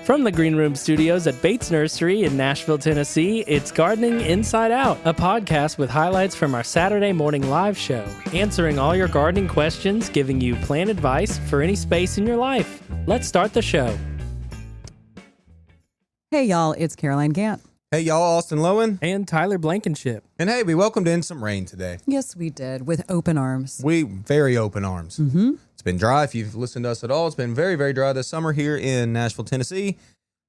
From the Green Room Studios at Bates Nursery in Nashville, Tennessee, it's Gardening Inside Out, a podcast with highlights from our Saturday morning live show, answering all your gardening questions, giving you plant advice for any space in your life. Let's start the show. Hey, y'all, it's Caroline Gant. Hey, y'all, Austin Lowen. And Tyler Blankenship. And hey, we welcomed in some rain today. Yes, we did, with open arms. Very open arms. Mm-hmm. It's been dry. If you've listened to us at all, it's been very, very dry this summer here in Nashville, Tennessee.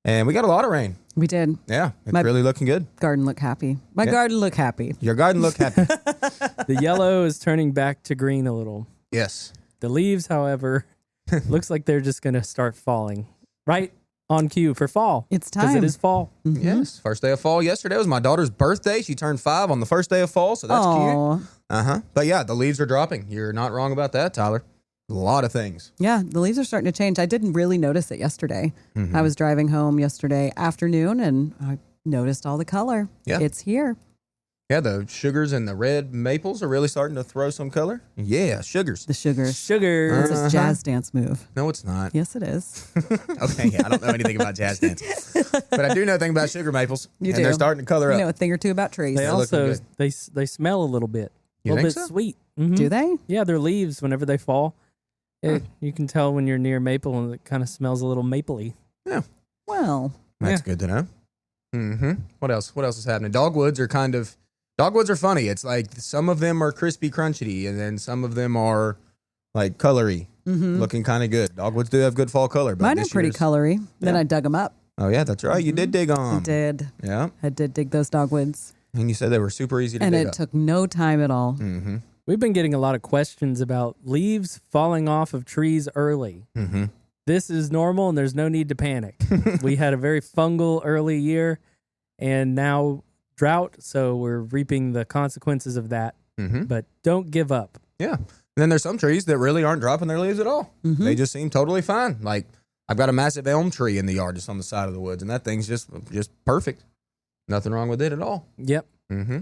And we got a lot of rain. We did. Yeah, it's really looking good. Garden look happy. My garden look happy. Your garden look happy. The yellow is turning back to green a little. Yes. The leaves, however, looks like they're just going to start falling right on cue for fall. It's time. Because it is fall. Mm-hmm. Yes. First day of fall yesterday was my daughter's birthday. She turned 5 on the first day of fall, so that's cute. Uh-huh. But yeah, the leaves are dropping. You're not wrong about that, Tyler. A lot of things. Yeah, the leaves are starting to change. I didn't really notice it yesterday. Mm-hmm. I was driving home yesterday afternoon, and I noticed all the color. Yeah. It's here. Yeah, the sugars and the red maples are really starting to throw some color. Yeah, sugars. The sugars. Sugar. It's a jazz dance move. No, it's not. Yes, it is. Okay, yeah, I don't know anything about jazz dance. But I do know a thing about sugar maples. You and do. they're starting to color You up. know a thing or two about trees. They They're looking also, good. they smell a little bit. You a little think bit so? sweet. Mhm. Do they? Yeah, their leaves, whenever they fall, you can tell when you're near maple and it kind of smells a little mapley. Yeah. Well, That's good to know. Mm-hmm. What else? What else is happening? Dogwoods are funny. It's like some of them are crispy, crunchy, and then some of them are like colory, looking kind of good. Dogwoods do have good fall color. But mine are this pretty year's- colory. Then Yeah. I dug them up. Oh, yeah, that's right. You did dig on. I did. Yeah. I did dig those dogwoods. And you said they were super easy to And dig it up. took no time at all. Mm-hmm. We've been getting a lot of questions about leaves falling off of trees early. Mm-hmm. This is normal and there's no need to panic. We had a very fungal early year and now drought, so we're reaping the consequences of that. Mm-hmm. But don't give up. Yeah. And then there's some trees that really aren't dropping their leaves at all. Mm-hmm. They just seem totally fine. Like I've got a massive elm tree in the yard just on the side of the woods, and that thing's just perfect. Nothing wrong with it at all. Yep. Mm-hmm.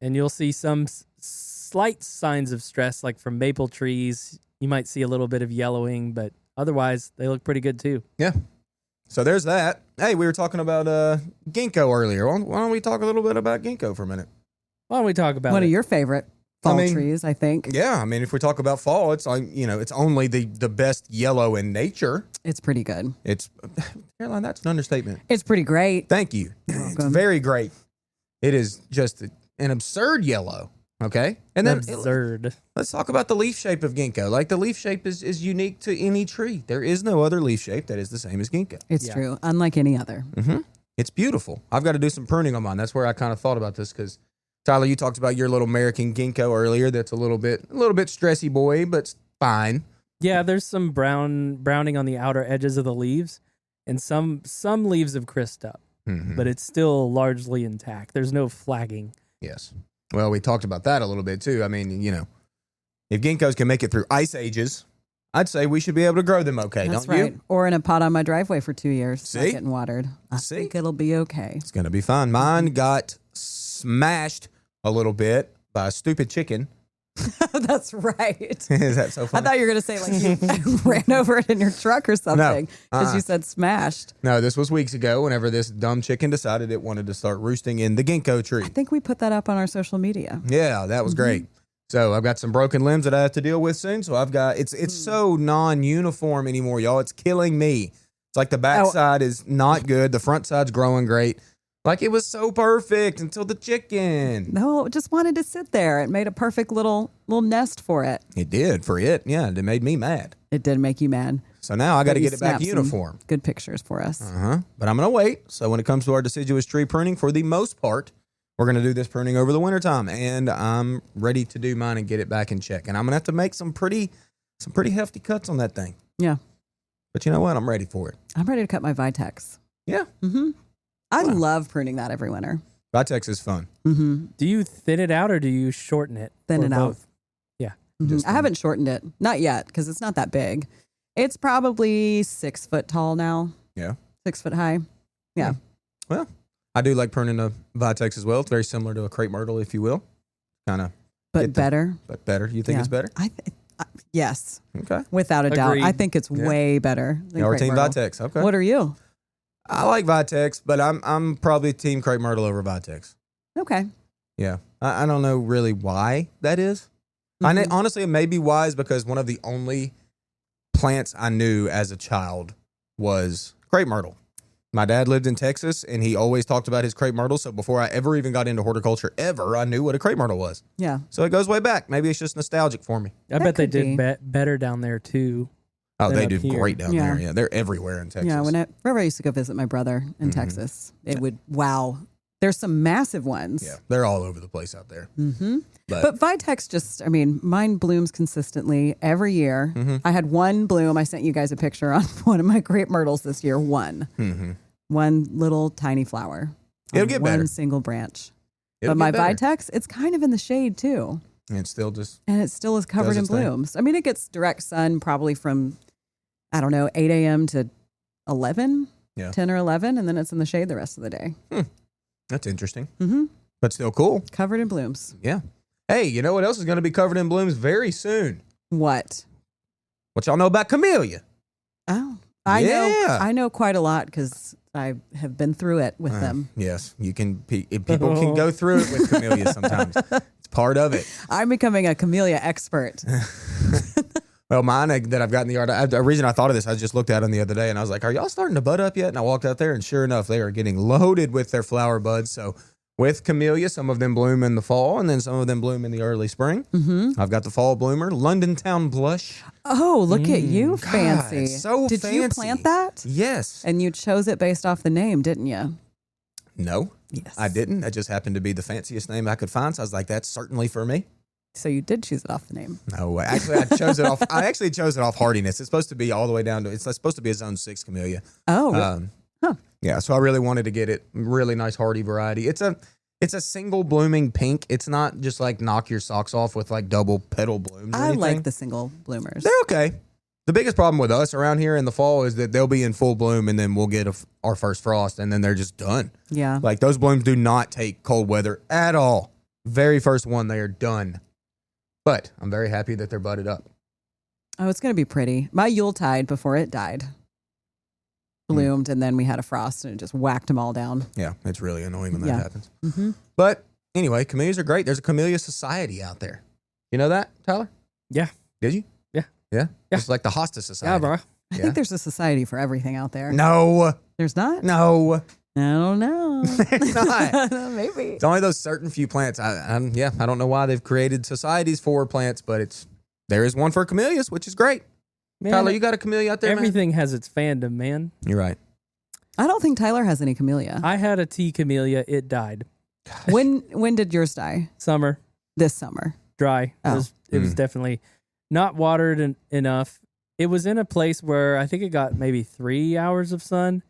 And you'll see some slight signs of stress, like from maple trees. You might see a little bit of yellowing, but otherwise they look pretty good too. Yeah. So there's that. Hey, we were talking about ginkgo earlier. Why don't we talk a little bit about ginkgo for a minute? Why don't we talk about One it? of your favorite fall trees, I think. Yeah, I mean, if we talk about fall, it's it's only the best yellow in nature. It's pretty good. It's Caroline, that's an understatement. It's pretty great. Thank you. It's welcome. very great. It is just an absurd yellow. Okay, and then Absurd. let's talk about the leaf shape of ginkgo. Like the leaf shape is unique to any tree. There is no other leaf shape that is the same as ginkgo. It's Yeah. true. Unlike any other. Mm-hmm. It's beautiful. I've got to do some pruning on mine. That's where I kind of thought about this because Tyler, you talked about your little American ginkgo earlier. That's a little bit stressy boy, but it's fine. Yeah, there's some browning on the outer edges of the leaves, and some leaves have crisped up, Mm-hmm. but it's still largely intact. There's no flagging. Yes. Well, we talked about that a little bit too. I mean, if ginkgos can make it through ice ages, I'd say we should be able to grow them okay, That's don't right. you? Or in a pot on my driveway for 2 years. Not See? getting watered. I See? think it'll be okay. It's going to be fine. Mine got smashed a little bit by a stupid chicken. That's right. Is that so I funny? thought you were going to say like you ran over it in your truck or something because you said smashed. No, this was weeks ago whenever this dumb chicken decided it wanted to start roosting in the ginkgo tree. I think we put that up on our social media. Yeah, that was great. So I've got some broken limbs that I have to deal with soon. So I've got it's so non-uniform anymore, y'all. It's killing me. It's like the back side is not good. The front side's growing great. Like it was so perfect until the chicken. No, it just wanted to sit there. It made a perfect little nest for it. It did for it. Yeah, it made me mad. It did make you mad. So now I got to But you get it back snapped some uniform. Good pictures for us. But I'm going to wait. So when it comes to our deciduous tree pruning, for the most part, we're going to do this pruning over the wintertime. And I'm ready to do mine and get it back in check. And I'm going to have to make some pretty hefty cuts on that thing. Yeah. But you know what? I'm ready for it. I'm ready to cut my Vitex. Yeah. Mm-hmm. I love pruning that every winter. Vitex is fun. Mm-hmm. Do you thin it out or do you shorten it? Thin Or it out. both? Yeah. I haven't shortened it. Not yet, because it's not that big. It's probably 6 foot tall now. Yeah. 6 foot high. Yeah. Well, I do like pruning a Vitex as well. It's very similar to a crepe myrtle, if you will. Kind of. But better. But better. You think Yeah. it's better? Yes. Okay. Without a doubt. Agreed. I think it's Yeah. way better than Our crepe team myrtle. Vitex. Okay. What are you? I like Vitex, but I'm probably team crepe myrtle over Vitex. Okay. Yeah. I don't know really why that is. Honestly, it may be wise because one of the only plants I knew as a child was crepe myrtle. My dad lived in Texas, and he always talked about his crepe myrtle. So before I ever even got into horticulture ever, I knew what a crepe myrtle was. Yeah. So it goes way back. Maybe it's just nostalgic for me. I bet they did better down there too. Oh, than they up do here. great down there. Yeah, they're everywhere in Texas. Yeah, whenever I used to go visit my brother in Texas, it would, wow. There's some massive ones. Yeah, they're all over the place out there. Mm-hmm. But Vitex just, I mean, mine blooms consistently every year. I had one bloom. I sent you guys a picture on one of my crepe myrtles this year. One little tiny flower. It'll get better. One single branch. It'll but my get better. Vitex, it's kind of in the shade too. And it still just... And it still is covered does in its thing. blooms. I mean, it gets direct sun probably from, I don't know, 8 a.m. to 11, 10 or 11, and then it's in the shade the rest of the day. That's interesting. Mm-hmm. But still cool. Covered in blooms. Yeah. Hey, you know what else is going to be covered in blooms very soon? What? What y'all know about camellia? Oh, Yeah. I know quite a lot because I have been through it with them. Yes, you can. People can go through it with camellia sometimes. It's part of it. I'm becoming a camellia expert. Well, mine that I've got in the yard, the reason I thought of this, I just looked at them the other day and I was like, are y'all starting to bud up yet? And I walked out there and sure enough, they are getting loaded with their flower buds. So with camellia, some of them bloom in the fall and then some of them bloom in the early spring. I've got the fall bloomer, London Town Blush. Oh, look at you, God, fancy. it's so Did you fancy. plant that? Yes. And you chose it based off the name, didn't you? No, Yes. I didn't. That just happened to be the fanciest name I could find. So I was like, that's certainly for me. So you did choose it off the name. No, actually, I chose it off. I actually chose it off hardiness. It's supposed to be all the way down to. It's supposed to be a zone 6 camellia. Oh, really? Yeah. So I really wanted to get it. Really nice hardy variety. It's a single blooming pink. It's not just like knock your socks off with like double petal blooms. Or I anything. like the single bloomers. They're okay. The biggest problem with us around here in the fall is that they'll be in full bloom and then we'll get our first frost and then they're just done. Yeah. Like those blooms do not take cold weather at all. Very first one, they are done. But I'm very happy that they're budded up. Oh, it's going to be pretty. My Yuletide, before it died, bloomed, and then we had a frost, and it just whacked them all down. Yeah, it's really annoying when that happens. Mm-hmm. But anyway, camellias are great. There's a camellia society out there. You know that, Tyler? Yeah. Did you? Yeah. Yeah? Yeah. It's like the hostas society. Yeah, bro. I Yeah. think there's a society for everything out there. No. There's not? No. I don't know. There's not. Maybe. It's only those certain few plants. I don't know why they've created societies for plants, but there is one for camellias, which is great. Man, Tyler, you got a camellia out there, everything has its fandom, man. You're right. I don't think Tyler has any camellia. I had a tea camellia. It died. When did yours die? Summer, This summer. dry. Oh. It was definitely not watered enough. It was in a place where I think it got maybe 3 hours of sun.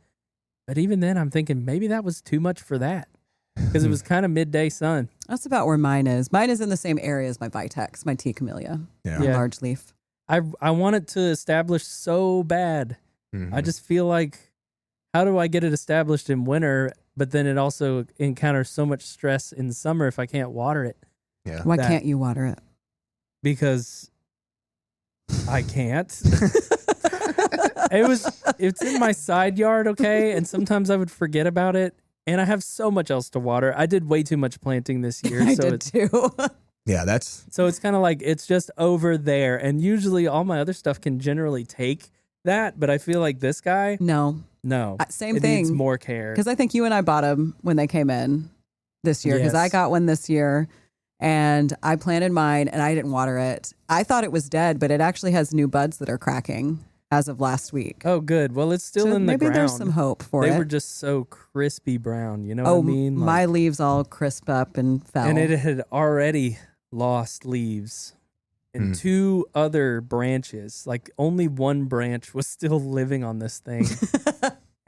But even then, I'm thinking maybe that was too much for that because it was kind of midday sun. That's about where mine is. Mine is in the same area as my Vitex, my tea camellia. Yeah. My Yeah. large leaf. I want it to establish so bad. I just feel like, how do I get it established in winter, but then it also encounters so much stress in summer if I can't water it? Yeah. Why That- can't you water it? Because I can't. It's in my side yard, okay? And sometimes I would forget about it. And I have so much else to water. I did way too much planting this year. I so did it's too. Yeah, that's so it's kind of like it's just over there. And usually all my other stuff can generally take that, but I feel like this guy, No, no. same it needs thing. more care. Because I think you and I bought them when they came in this year. Because I Yes. got one this year and I planted mine and I didn't water it. I thought it was dead, but it actually has new buds that are cracking as of last week. Oh, good. Well, it's still So in the maybe ground. there's some hope for They it. were just so crispy brown. You know oh, what I mean? Like- my leaves all crisp up and fell. and it had already lost leaves and 2 other branches. Like only one branch was still living on this thing.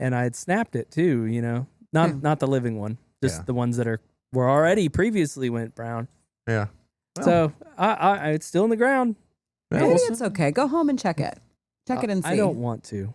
And I had snapped it too, you know. Not the living one, just the ones that were already previously went brown. yeah. Well, So I it's still in the ground. yeah, Maybe we'll it's okay. Go home and check it. Check it and see. I don't want to.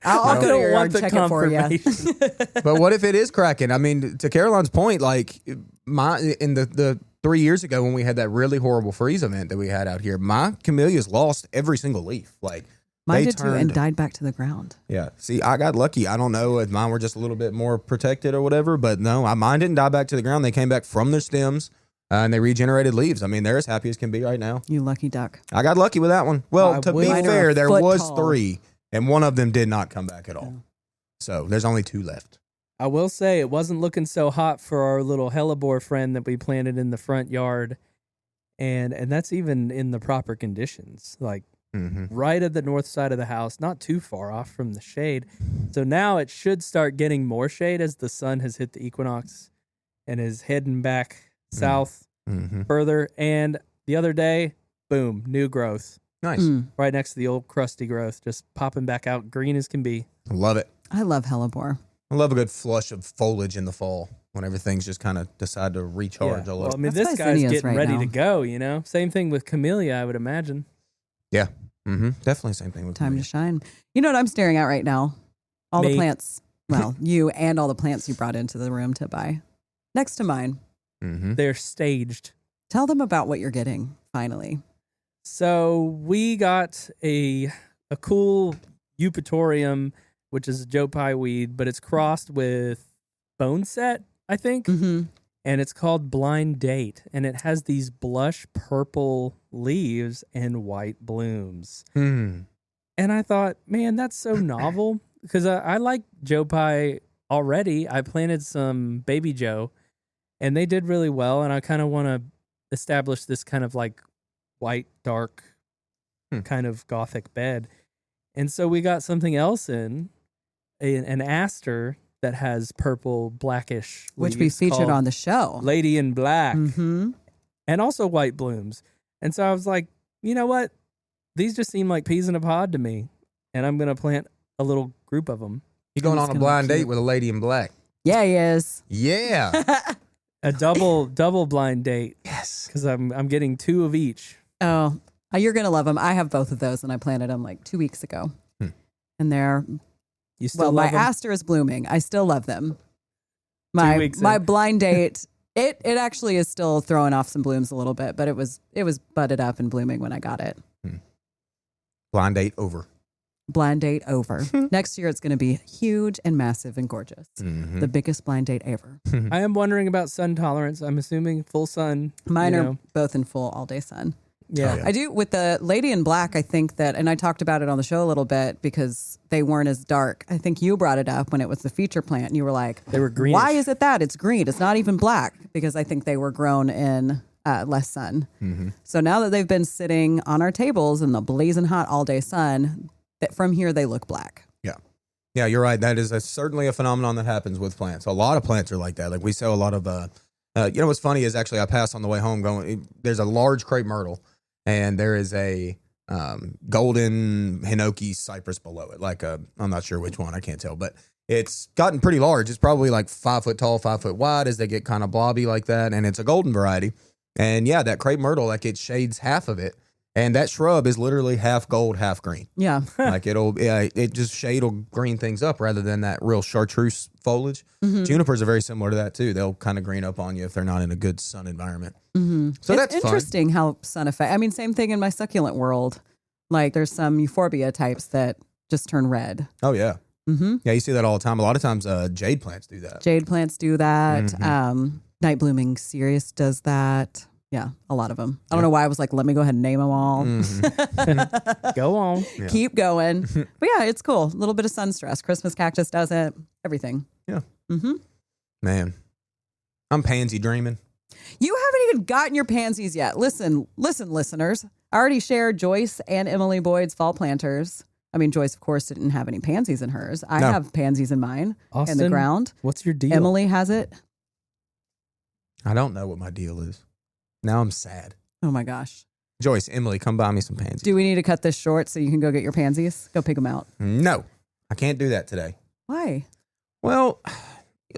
I'll I go to don't your want yard and the check it for you. confirmation. But what if it is cracking? I mean, to Caroline's point, like in the 3 years ago when we had that really horrible freeze event that we had out here, my camellias lost every single leaf. Like Mine did too and died back to the ground. Yeah. See, I got lucky. I don't know if mine were just a little bit more protected or whatever, but no, mine didn't die back to the ground. They came back from their stems and they regenerated leaves. I mean, they're as happy as can be right now. You lucky duck. I got lucky with that one. Well, to be Mine are fair, a there foot was tall. 3 and one of them did not come back at all. So there's only 2 left. I will say it wasn't looking so hot for our little hellebore friend that we planted in the front yard. And that's even in the proper conditions. Like, right at the north side of the house, not too far off from the shade. So now it should start getting more shade as the sun has hit the equinox and is heading back south further. And the other day, boom, new growth. Nice. Right next to the old crusty growth, just popping back out, green as can be. I love it. I love hellebore. I love a good flush of foliage in the fall when everything's just kind of decide to recharge a little. Well, I mean, That's this guy's zinnias getting right ready now. to go, you know? Same thing with camellia, I would imagine. Yeah. Definitely same thing with Time me. to shine. You know what I'm staring at right now? All Me. the plants. Well, you and all the plants you brought into the room to buy. Next to mine. They're staged. Tell them about what you're getting, finally. So we got a cool eupatorium, which is a Joe Pye weed, but it's crossed with bone set, I think. And it's called Blind Date. And it has these blush purple leaves and white blooms. And I thought, man, that's so novel. Because I like Joe Pye already. I planted some baby Joe, and they did really well. And I kind of want to establish this kind of like white, dark, kind of gothic bed. And so we got something else in, an aster that has purple, blackish Which we leaves featured called on the show. Lady in Black, Mm-hmm. and also white blooms. And so I was like, you know what? These just seem like peas in a pod to me. And I'm going to plant a little group of them. You going It's on a gonna blind be date cute. with a lady in black? Yeah, he is. Yeah. A double blind date. Yes. Because I'm getting 2 of each. Oh, you're going to love them. I have both of those, and I planted them like 2 weeks ago. And they're, You still well, my love them? aster is blooming. I still love them. 2 weeks My in. blind date, it actually is still throwing off some blooms a little bit, but it was budded up and blooming when I got it. Blind date over. Blind date over. Next year, it's going to be huge and massive and gorgeous. The biggest blind date ever. I am wondering about sun tolerance. I'm assuming full sun. Mine you are know. both in full all day sun. Yeah. Oh, yeah. I do with the Lady in Black. I think that, and I talked about it on the show a little bit because they weren't as dark. I think you brought it up when it was the feature plant, and you were like, They were greenish. "Why is it that it's green? It's not even black." Because I think they were grown in less sun. So now that they've been sitting on our tables in the blazing hot all day sun, that from here they look black. Yeah, you're right. That is certainly a phenomenon that happens with plants. A lot of plants are like that. Like we sell a lot of, you know, what's funny is actually I passed on the way home going, there's a large crepe myrtle and there is a golden hinoki cypress below it. Like I'm not sure which one. I can't tell, but it's gotten pretty large. It's probably like 5 foot tall, 5 foot wide as they get kind of blobby like that. And it's a golden variety. And yeah, that crepe myrtle, like it shades half of it. And that shrub is literally half gold, half green. Yeah. Like it just shade will green things up rather than that real chartreuse foliage. Junipers are very similar to that too. They'll kind of green up on you if they're not in a good sun environment. So It's that's fun. interesting how sun effect. I mean, same thing in my succulent world. Like there's some euphorbia types that just turn red. Oh yeah. Yeah, you see that all the time. A lot of times jade plants do that. Jade plants do that. Night blooming cereus does that. Yeah, a lot of them. I don't know why I was like, let me go ahead and name them all. Go on. Keep going. But yeah, it's cool. A little bit of sun stress. Christmas cactus does it. Everything. Yeah. Man, I'm pansy dreaming. You haven't even gotten your pansies yet. Listen, listeners. I already shared Joyce and Emily Boyd's fall planters. I mean, Joyce, of course, didn't have any pansies in hers. I No. have pansies in mine in Austin, the ground. What's your deal? Emily has it. I don't know what my deal is. Now I'm sad. Oh my gosh. Joyce, Emily, come buy me some pansies. Do we need to cut this short so you can go get your pansies? Go pick them out. No, I can't do that today. Why? Well,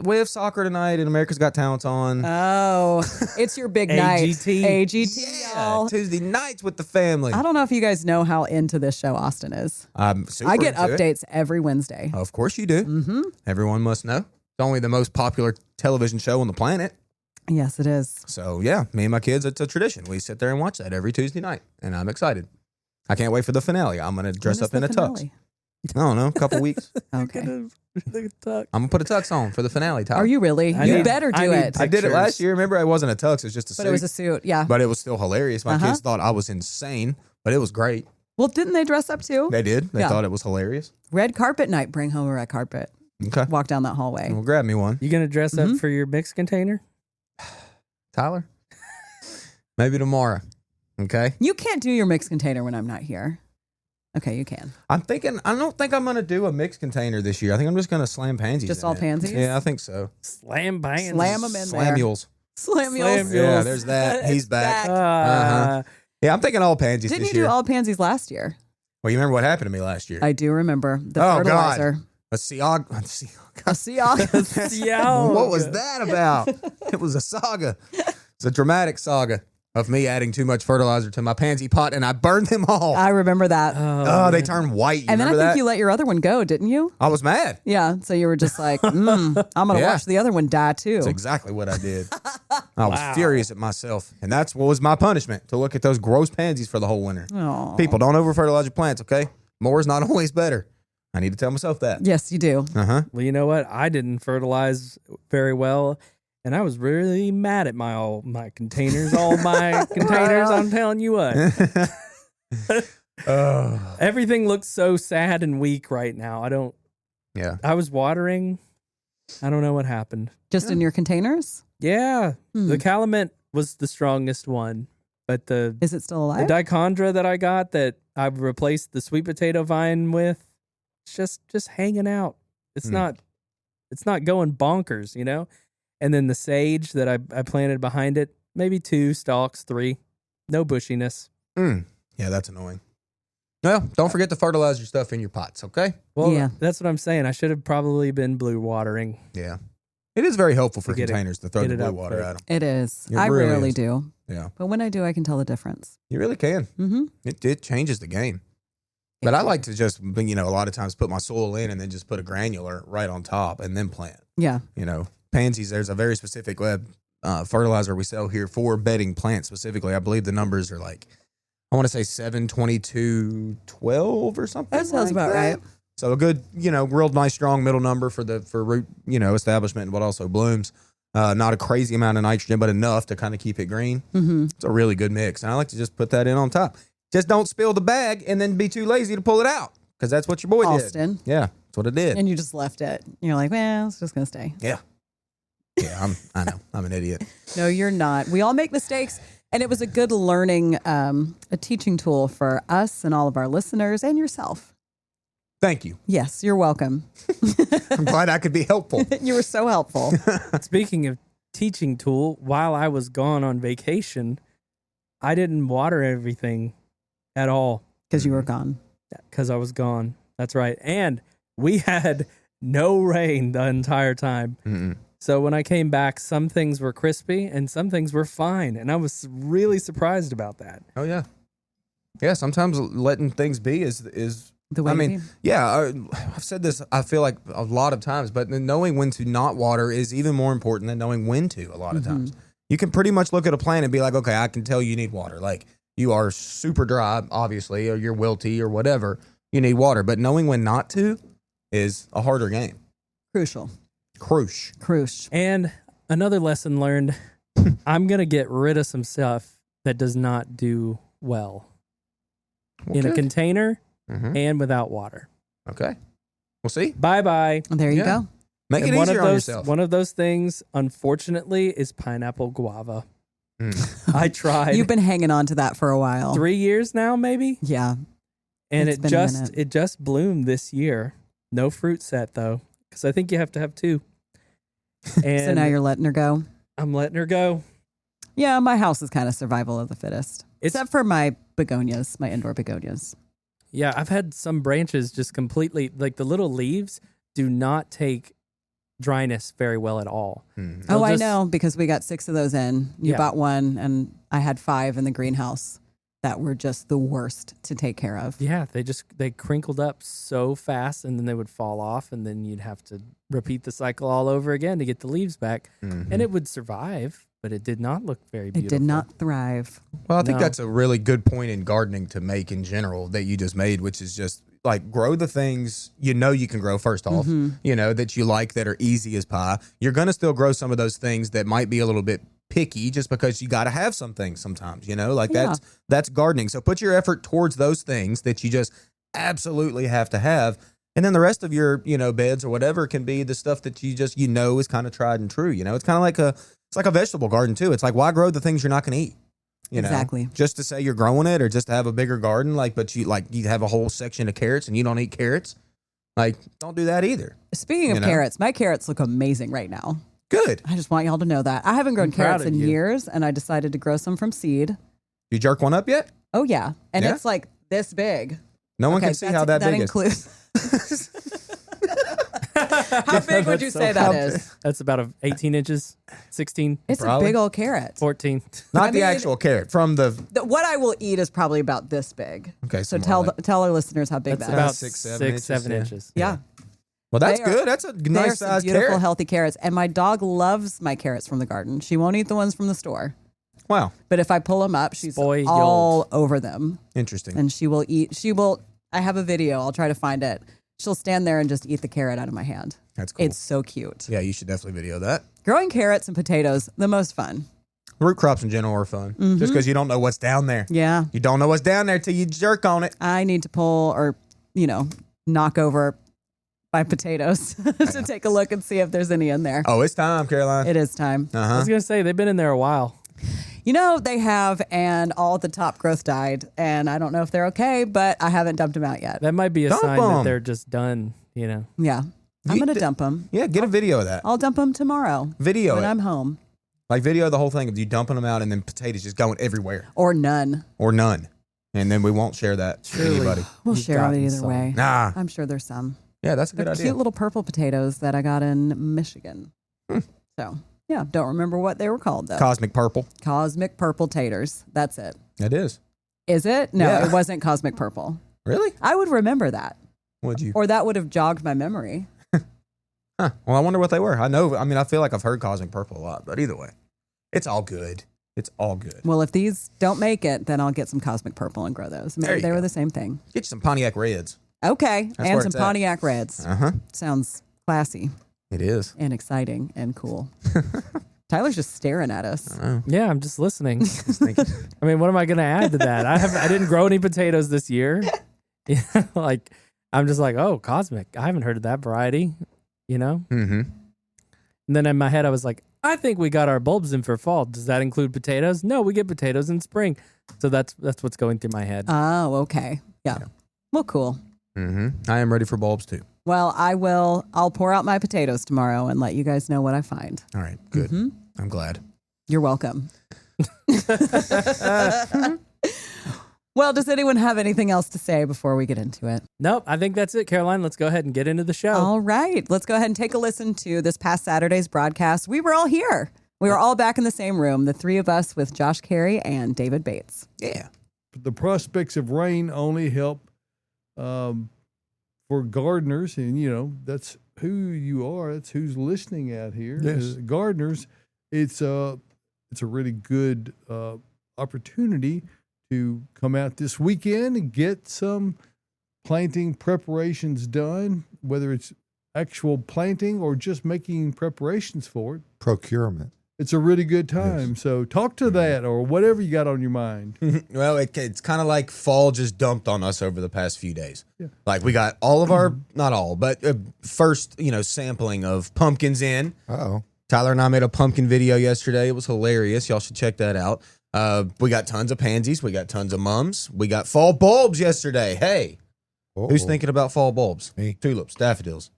we have soccer tonight and America's Got Talent on. Oh, it's your big night. AGT. AGT, y'all. Tuesday nights with the family. I don't know if you guys know how into this show Austin is. I'm super I get into it. updates every Wednesday. Of course you do. Everyone must know. It's only the most popular television show on the planet. Yes, it is. So yeah, me and my kids, it's a tradition. We sit there and watch that every Tuesday night, and I'm excited. I can't wait for the finale. I'm going to dress When is up in the a tux. finale? I don't know, a couple weeks. Okay. The tuck. I'm going to put a tux on for the finale, Tyler. Are you really? I You need- better I do need it. I did it pictures. last year. Remember, it wasn't a tux. It was just a suit. But it was a suit. Yeah. But it was still hilarious. My kids thought I was insane, but it was great. Well, didn't they dress up too? They did. They Yeah. thought it was hilarious. Red carpet night. Bring home a red carpet. Okay. Walk down that hallway. Well, grab me one. You gonna dress up for your mix container? Tyler? Maybe tomorrow. Okay. You can't do your mixed container when I'm not here. Okay, you can. I don't think I'm going to do a mixed container this year. I think I'm just going to slam pansies. Just in all it. pansies? Yeah, I think so. Slam bang. Slam them in there. Slamules. Slamules. Yeah, there's that. He's back. Uh-huh. Yeah, I'm thinking all pansies Didn't this you year. do all pansies last year? Well, you remember what happened to me last year? I do remember. The Oh, fertilizer. God. A Seog. A Seahawks. Yeah. What was that about? It was a saga. It's a dramatic saga of me adding too much fertilizer to my pansy pot, and I burned them all. I remember that. Oh, they turned white. You and then I remember think that? you let your other one go, didn't you? I was mad. Yeah. So you were just like, I'm going to Yeah. watch the other one die too. That's exactly what I did. I was furious at myself. And that's what was my punishment, to look at those gross pansies for the whole winter. Aw. People, don't over fertilize your plants, okay? More is not always better. I need to tell myself that. Yes, you do. Uh-huh. Well, you know what? I didn't fertilize very well, and I was really mad at all my containers. I'm telling you what. Everything looks so sad and weak right now. Yeah. I was watering. I don't know what happened. Just in your containers? Yeah, Hmm. the Calumet was the strongest one, but the Is it still alive? dichondra that I got that I replaced the sweet potato vine with, it's just hanging out. It's not going bonkers, you know. And then the sage that I planted behind it, maybe 2 stalks, 3, no bushiness. Yeah, that's annoying. Well, don't forget to fertilize your stuff in your pots, okay? Well, Yeah. that's what I'm saying. I should have probably been blue watering. Yeah. It is very helpful for To get it- containers to throw get the it blue up water quick. at them. It is. It I really rarely is. do. Yeah. But when I do, I can tell the difference. You really can. Mm-hmm. It changes the game. But I like to just, a lot of times put my soil in and then just put a granular right on top and then plant. Yeah. Pansies, there's a very specific fertilizer we sell here for bedding plants specifically. I believe the numbers are like, I want to say 72212 or something. That sounds like about that. right. So a good, real nice strong middle number for root, establishment, but also blooms. Not a crazy amount of nitrogen, but enough to kind of keep it green. Mm-hmm. It's a really good mix. And I like to just put that in on top. Just don't spill the bag and then be too lazy to pull it out, because that's what your boy Austin. did. Yeah, that's what it did. And you just left it. You're like, well, it's just going to stay. Yeah. Yeah, I know. I'm an idiot. No, you're not. We all make mistakes. And it was a good learning, a teaching tool for us and all of our listeners and yourself. Thank you. Yes, you're welcome. I'm glad I could be helpful. You were so helpful. Speaking of teaching tool, while I was gone on vacation, I didn't water everything at all Because you were gone. because I was gone. That's right. And we had no rain the entire time. Mm-mm. So when I came back, some things were crispy and some things were fine. And I was really surprised about that. Oh, yeah. Yeah, sometimes letting things be is The way I you mean, be. yeah, I've said this, I feel like a lot of times, but knowing when to not water is even more important than knowing when to a lot of times. You can pretty much look at a plant and be like, okay, I can tell you need water. Like, you are super dry, obviously, or you're wilty or whatever. You need water. But knowing when not to is a harder game. Crucial. Crucial. And another lesson learned, I'm going to get rid of some stuff that does not do well in a container and without water. Okay. We'll see. Bye-bye. There you Yeah. go. Make it And easier on yourself. One of those things, unfortunately, is pineapple guava. Mm. I tried You've been hanging on to that for a while. 3 years now, maybe, Yeah. and It's it been a minute. just bloomed this year. No fruit set though, because I think you have to have 2. And So now you're letting her go. I'm letting her go. Yeah, my house is kind of survival of the fittest. It's- Except for my begonias, my indoor begonias. Yeah, I've had some branches just completely, like the little leaves do not take dryness very well at all. Mm. They'll Oh, I just- know, because we got 6 of those in. You Yeah. bought one, and I had 5 in the greenhouse that were just the worst to take care of. Yeah, they crinkled up so fast, and then they would fall off, and then you'd have to repeat the cycle all over again to get the leaves back. Mhm. And it would survive, but it did not look very It beautiful. did not thrive. Well, I think No. that's a really good point in gardening to make in general that you just made, which is just like grow the things you can grow first off, that you like that are easy as pie. You're going to still grow some of those things that might be a little bit picky just because you got to have some things sometimes, that's gardening. So put your effort towards those things that you just absolutely have to have. And then the rest of your, beds or whatever can be the stuff that you just, is kind of tried and true. It's kind of like it's like a vegetable garden too. It's like, why grow the things you're not going to eat? Exactly. Just to say you're growing it or just to have a bigger garden, but you have a whole section of carrots and you don't eat carrots. Don't do that either. Speaking of carrots, my carrots look amazing right now. Good. I just want y'all to know that. I haven't grown I'm proud carrots of in you. years, and I decided to grow some from seed. You jerk one up yet? Oh, yeah. And Yeah? it's like this big. No one can see how that big includes. How big would you say that is? That's about 18 inches, 16, It's Probably. a big old carrot. 14. Not I the mean- actual carrot, from the... What I will eat is probably about this big. Okay, So more like- tell our listeners how big That's that about is. 6, 7 6, inches, 7 yeah. inches. Yeah. Well, that's They are- good. That's a They are nice some sized beautiful, carrot. healthy carrots. And my dog loves my carrots from the garden. She won't eat the ones from the store. Wow. But if I pull them up, she's Spoiled. all over them. Interesting. And she will, I have a video. I'll try to find it. She'll stand there and just eat the carrot out of my hand. That's cool. It's so cute. Yeah, you should definitely video that. Growing carrots and potatoes, the most fun. Root crops in general are fun. Mm-hmm. Just because you don't know what's down there. Yeah. You don't know what's down there till you jerk on it. I need to pull or, knock over my potatoes to take a look and see if there's any in there. Oh, it's time, Caroline. It is time. I Uh-huh. was going to say, they've been in there a while. They have, and all the top growth died. And I don't know if they're okay, but I haven't dumped them out yet. That might be a Dump sign that 'em. they're just done, Yeah. I'm You going to d- dump them. Yeah, get a video of that. I'll dump them tomorrow Video when it. I'm home. Video the whole thing of you dumping them out and then potatoes just going everywhere. Or none. Or none. And then we won't share that to Surely. anybody. We'll You've share it gotten either some. way. Nah. I'm sure there's some. Yeah, that's a good They're idea. cute little purple potatoes that I got in Michigan. So, yeah, don't remember what they were called, though. Cosmic purple. Cosmic purple taters. That's it. It is. Is it? No, Yeah. it wasn't cosmic purple. Really? I would remember that. Would you? Or that would have jogged my memory. Huh. Well, I wonder what they were. I feel like I've heard cosmic purple a lot, but either way, it's all good. It's all good. Well, if these don't make it, then I'll get some cosmic purple and grow those. There Maybe you they were go. the same thing. Get you some Pontiac Reds. Okay. That's and where some it's at. Pontiac Reds. Uh-huh. Sounds classy It is. and exciting and cool. Tyler's just staring at us. Yeah, I'm just listening. Just thinking. I mean, what am I going to add to that? I didn't grow any potatoes this year. I'm just like, oh, cosmic. I haven't heard of that variety, Mm-hmm. And then in my head, I was like, I think we got our bulbs in for fall. Does that include potatoes? No, we get potatoes in spring. So that's what's going through my head. Oh, okay. Yeah. Well, cool. Mm-hmm. I am ready for bulbs too. Well, I'll pour out my potatoes tomorrow and let you guys know what I find. All right. Good. Mm-hmm. I'm glad. You're welcome. Well, does anyone have anything else to say before we get into it? Nope, I think that's it, Caroline. Let's go ahead and get into the show. All right. Let's go ahead and take a listen to this past Saturday's broadcast. We were all here. We were all back in the same room, the three of us with Josh Carey and David Bates. Yeah. The prospects of rain only help for gardeners, and that's who you are. That's who's listening out here. Yes. As gardeners, it's a really good opportunity to come out this weekend and get some planting preparations done, whether it's actual planting or just making preparations for it. Procurement. It's a really good time. Yes. So talk to that or whatever you got on your mind. Well, it's kind of like fall just dumped on us over the past few days. Yeah. Like we got all of our, not all, but first, sampling of pumpkins in. Uh-oh. Tyler and I made a pumpkin video yesterday. It was hilarious. Y'all should check that out. We got tons of pansies. We got tons of mums. We got fall bulbs yesterday. Hey, who's thinking about fall bulbs? Me. Tulips, daffodils.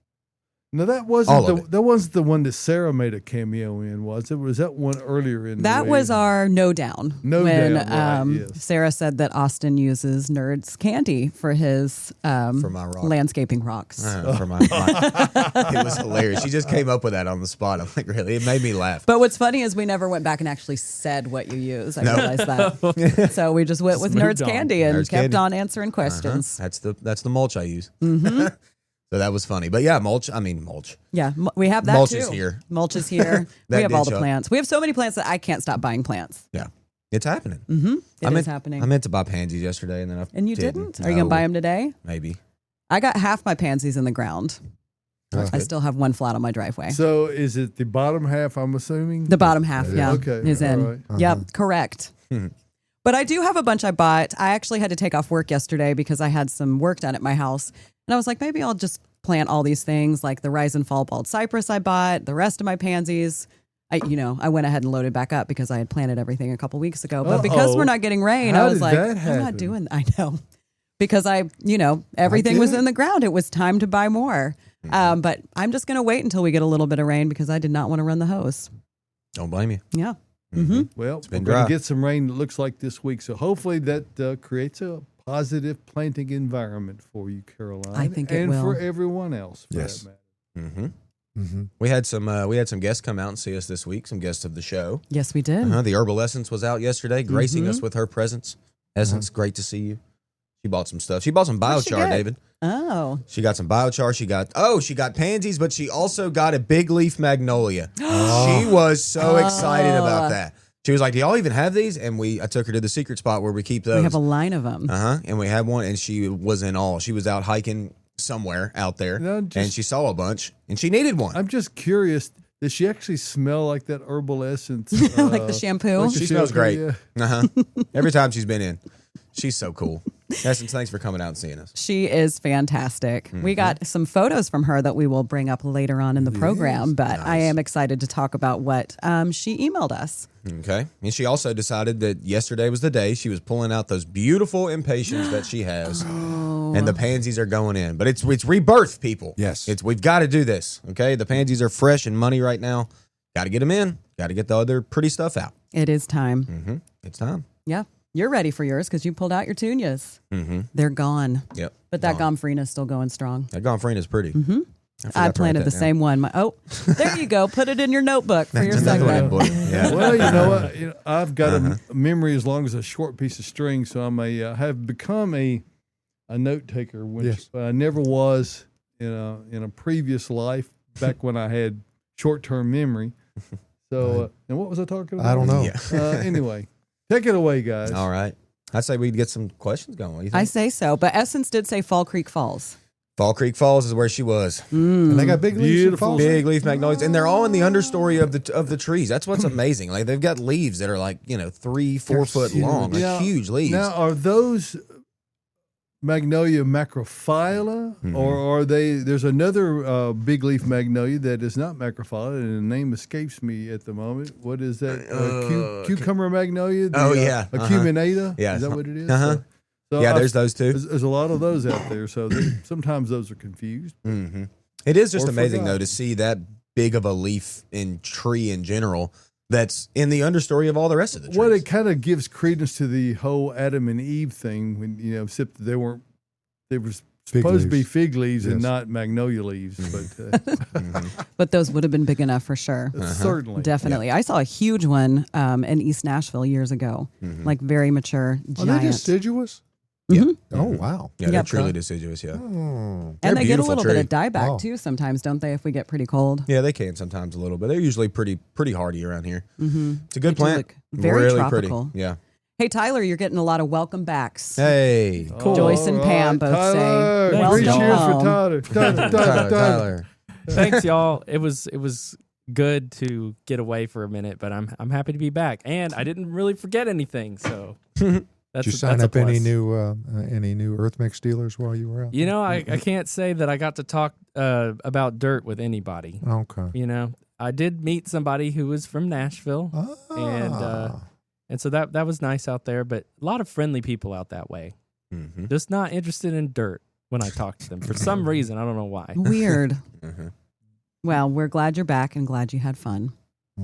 Now that All of wasn't it. that wasn't the one that Sarah made a cameo in, was it? Was that one earlier in? That the was wave? our no down. No when, down, right, yes. Sarah said that Austin uses Nerds candy for his For my rock. landscaping rocks. For my it was hilarious. She just came up with that on the spot. I'm like, really? It made me laugh. But what's funny is we never went back and actually said what you use. I No. realized that. So we just went with moved Nerds on. candy and Nerds kept candy. on answering questions. That's the mulch I use. Mm-hmm. So that was funny. But yeah, mulch. Yeah, we have that Mulch too. is here. Mulch is here. That We have all the ditch up. plants. We have so many plants that I can't stop buying plants. Yeah, it's happening. Mm-hmm. It I is happening. I meant to buy pansies yesterday, and then I And you didn't? Are you going to No, buy them today? Maybe. I got half my pansies in the ground. I still have one flat on my driveway. So is it the bottom half, I'm assuming? The bottom half, yeah, Okay, is in. all right. Yep, correct. But I do have a bunch I bought. I actually had to take off work yesterday because I had some work done at my house. And I was like, maybe I'll just plant all these things like the rise and fall bald cypress I bought, the rest of my pansies. I went ahead and loaded back up because I had planted everything a couple weeks ago. But because we're not getting rain, How I was did like, that I'm happen? not doing I know. Because everything was in the ground. It was time to buy more. But I'm just going to wait until we get a little bit of rain because I did not want to run the hose. Don't blame you. Yeah. Mhm. Well, we're been going dry. to get some rain, it looks like, this week. So hopefully that creates a positive planting environment for you, Caroline. I think it and will. for everyone else, for Yes. that matter. We had some guests come out and see us this week. Some guests of the show. Yes, we did. The Herbal Essence was out yesterday, gracing us with her presence. Essence, great to see you. She bought some stuff. She bought some What'd she biochar, get? David. Oh. She got some biochar. She got pansies, but she also got a big leaf magnolia. She was so excited about that. She was like, "Do y'all even have these?" And I took her to the secret spot where we keep those. We have a line of them. And we had one, and she was in awe. She was out hiking somewhere out there, and she saw a bunch, and she needed one. I'm just curious, does she actually smell like that herbal essence? Like the shampoo? like the She smells shampoo? great. Yeah. Every time she's been in, she's so cool. Essence, thanks for coming out and seeing us. She is fantastic. We got some photos from her that we will bring up later on in the program, but I am excited to talk about what she emailed us. Okay. And she also decided that yesterday was the day she was pulling out those beautiful impatiens that she has. And the pansies are going in. But it's rebirth, people. Yes. We've got to do this. Okay. The pansies are fresh and money right now. Got to get them in. Got to get the other pretty stuff out. It is time. It's time. Yeah. You're ready for yours because you pulled out your tunias. They're gone. Yep. But that Gomfrina's still going strong. That Gonfrina's pretty. I planted the same one. There you go. Put it in your notebook for your Another segment. book. Yeah. Well, you know what? I've got a memory as long as a short piece of string, so have become a note taker, which I never was in a previous life back when I had short term memory. So, and what was I talking about? I don't know. Yeah. Anyway, take it away, guys. All right. I'd say we'd get some questions going. What do you think? I say so. But Essence did say Fall Creek Falls. Fall Creek Falls is where she was. And they got big leaves. Beautiful. Big leaf magnolias, and they're all in the understory of the trees. That's what's amazing. Like they've got leaves that are like 3-4 foot long, like Now- huge leaves. Now, are those Magnolia macrophylla, or are they? There's another big leaf magnolia that is not macrophylla, and the name escapes me at the moment. What is that? Cucumber magnolia? Oh, yeah. Acuminata? Yeah. Is that what it is? Uh-huh. So Yeah, I've- there's those two. There's a lot of those out there, so sometimes those are confused. It is just Or amazing forgot. though to see that big of a leaf in tree in general that's in the understory of all the rest of the trees. Well, it kind of gives credence to the whole Adam and Eve thing when except they were supposed to be leaves. fig leaves and Yes. not magnolia leaves, but But those would have been big enough for sure. certainly. Definitely. I saw a huge one in East Nashville years ago, like very mature, Are they giant. deciduous? Mhm. Oh, wow. Yeah, they're Yep. truly deciduous. Yeah, Oh. And they get a beautiful little bit tree. of dieback Oh. too sometimes, don't they, if we get pretty cold? yeah, they can sometimes a little bit. They're usually pretty hardy around here. It's a good They do plant. look very really tropical. pretty. Yeah. Hey, Tyler, you're getting a lot of welcome backs. Hey, Cool. Joyce and All Pam right, both Tyler, say, "Well three done." cheers for Tyler. Tyler. Thanks, y'all. It was good to get away for a minute, but I'm happy to be back, and I didn't really forget anything. So that's Did you sign that's a up any plus. new Earth Mix dealers while you were out? You know, I can't say that I got to talk about dirt with anybody. Okay. You know, I did meet somebody who was from Nashville, and so that was nice out there. But a lot of friendly people out that way. Just not interested in dirt when I talk to them for some reason. I don't know why. Weird. Well, we're glad you're back and glad you had fun.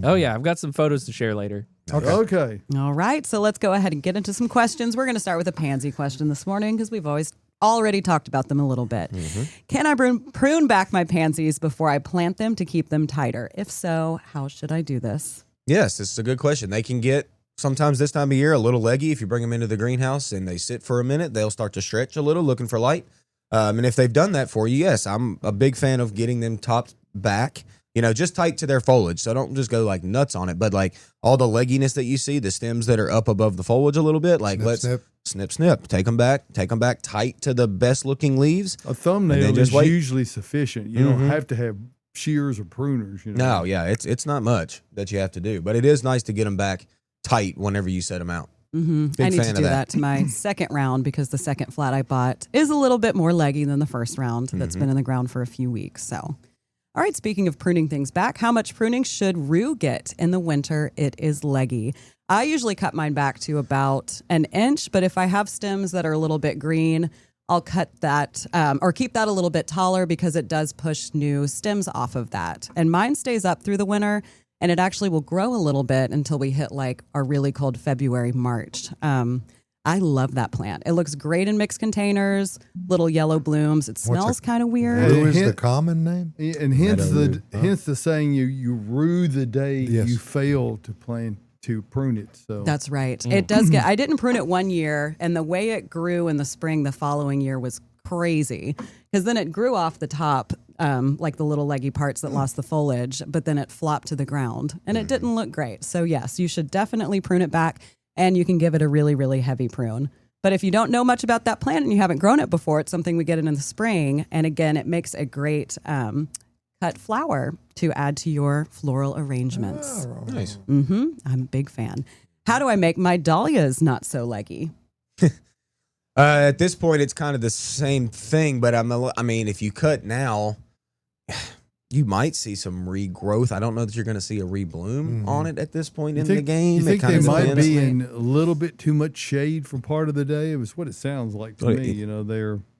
Oh yeah, I've got some photos to share later. Okay. All right, so let's go ahead and get into some questions. We're going to start with a pansy question this morning because we've already talked about them a little bit. Can I prune back my pansies before I plant them to keep them tighter? If so, how should I do this? Yes, this is a good question. They can get sometimes this time of year a little leggy if you bring them into the greenhouse and they sit for a minute. They'll start to stretch a little, looking for light. And if they've done that for you, yes, I'm a big fan of getting them topped back, just tight to their foliage. So don't just go like nuts on it, but like all the legginess that you see, the stems that are up above the foliage a little bit, like snip, take them back tight to the best looking leaves. A thumbnail is usually sufficient. You don't have to have shears or pruners. No, yeah, it's not much that you have to do, but it is nice to get them back tight whenever you set them out. Mm-hmm. I need to do that to my second round because the second flat I bought is a little bit more leggy than the first round that's been in the ground for a few weeks. So, all right, speaking of pruning things back, how much pruning should rue get in the winter? It is leggy. I usually cut mine back to about an inch, but if I have stems that are a little bit green, I'll cut that or keep that a little bit taller because it does push new stems off of that. And mine stays up through the winter. And it actually will grow a little bit until we hit like our really cold February, March. I love that plant. It looks great in mixed containers, little yellow blooms. It smells kind of weird. Rue is the common name? And hence the saying you rue the day you fail to prune it. So that's right. It does I didn't prune it one year, and the way it grew in the spring the following year was crazy because then it grew off the top. Like the little leggy parts that lost the foliage, but then it flopped to the ground and it didn't look great. So yes, you should definitely prune it back and you can give it a really, really heavy prune. But if you don't know much about that plant and you haven't grown it before, it's something we get in the spring. And again, it makes a great cut flower to add to your floral arrangements. Oh, nice. I'm a big fan. How do I make my dahlias not so leggy? At this point, it's kind of the same thing, but I mean, if you cut now, you might see some regrowth. I don't know that you're going to see a rebloom on it at this point in the game. You think they might be in a little bit too much shade for part of the day? It was what it sounds like to me.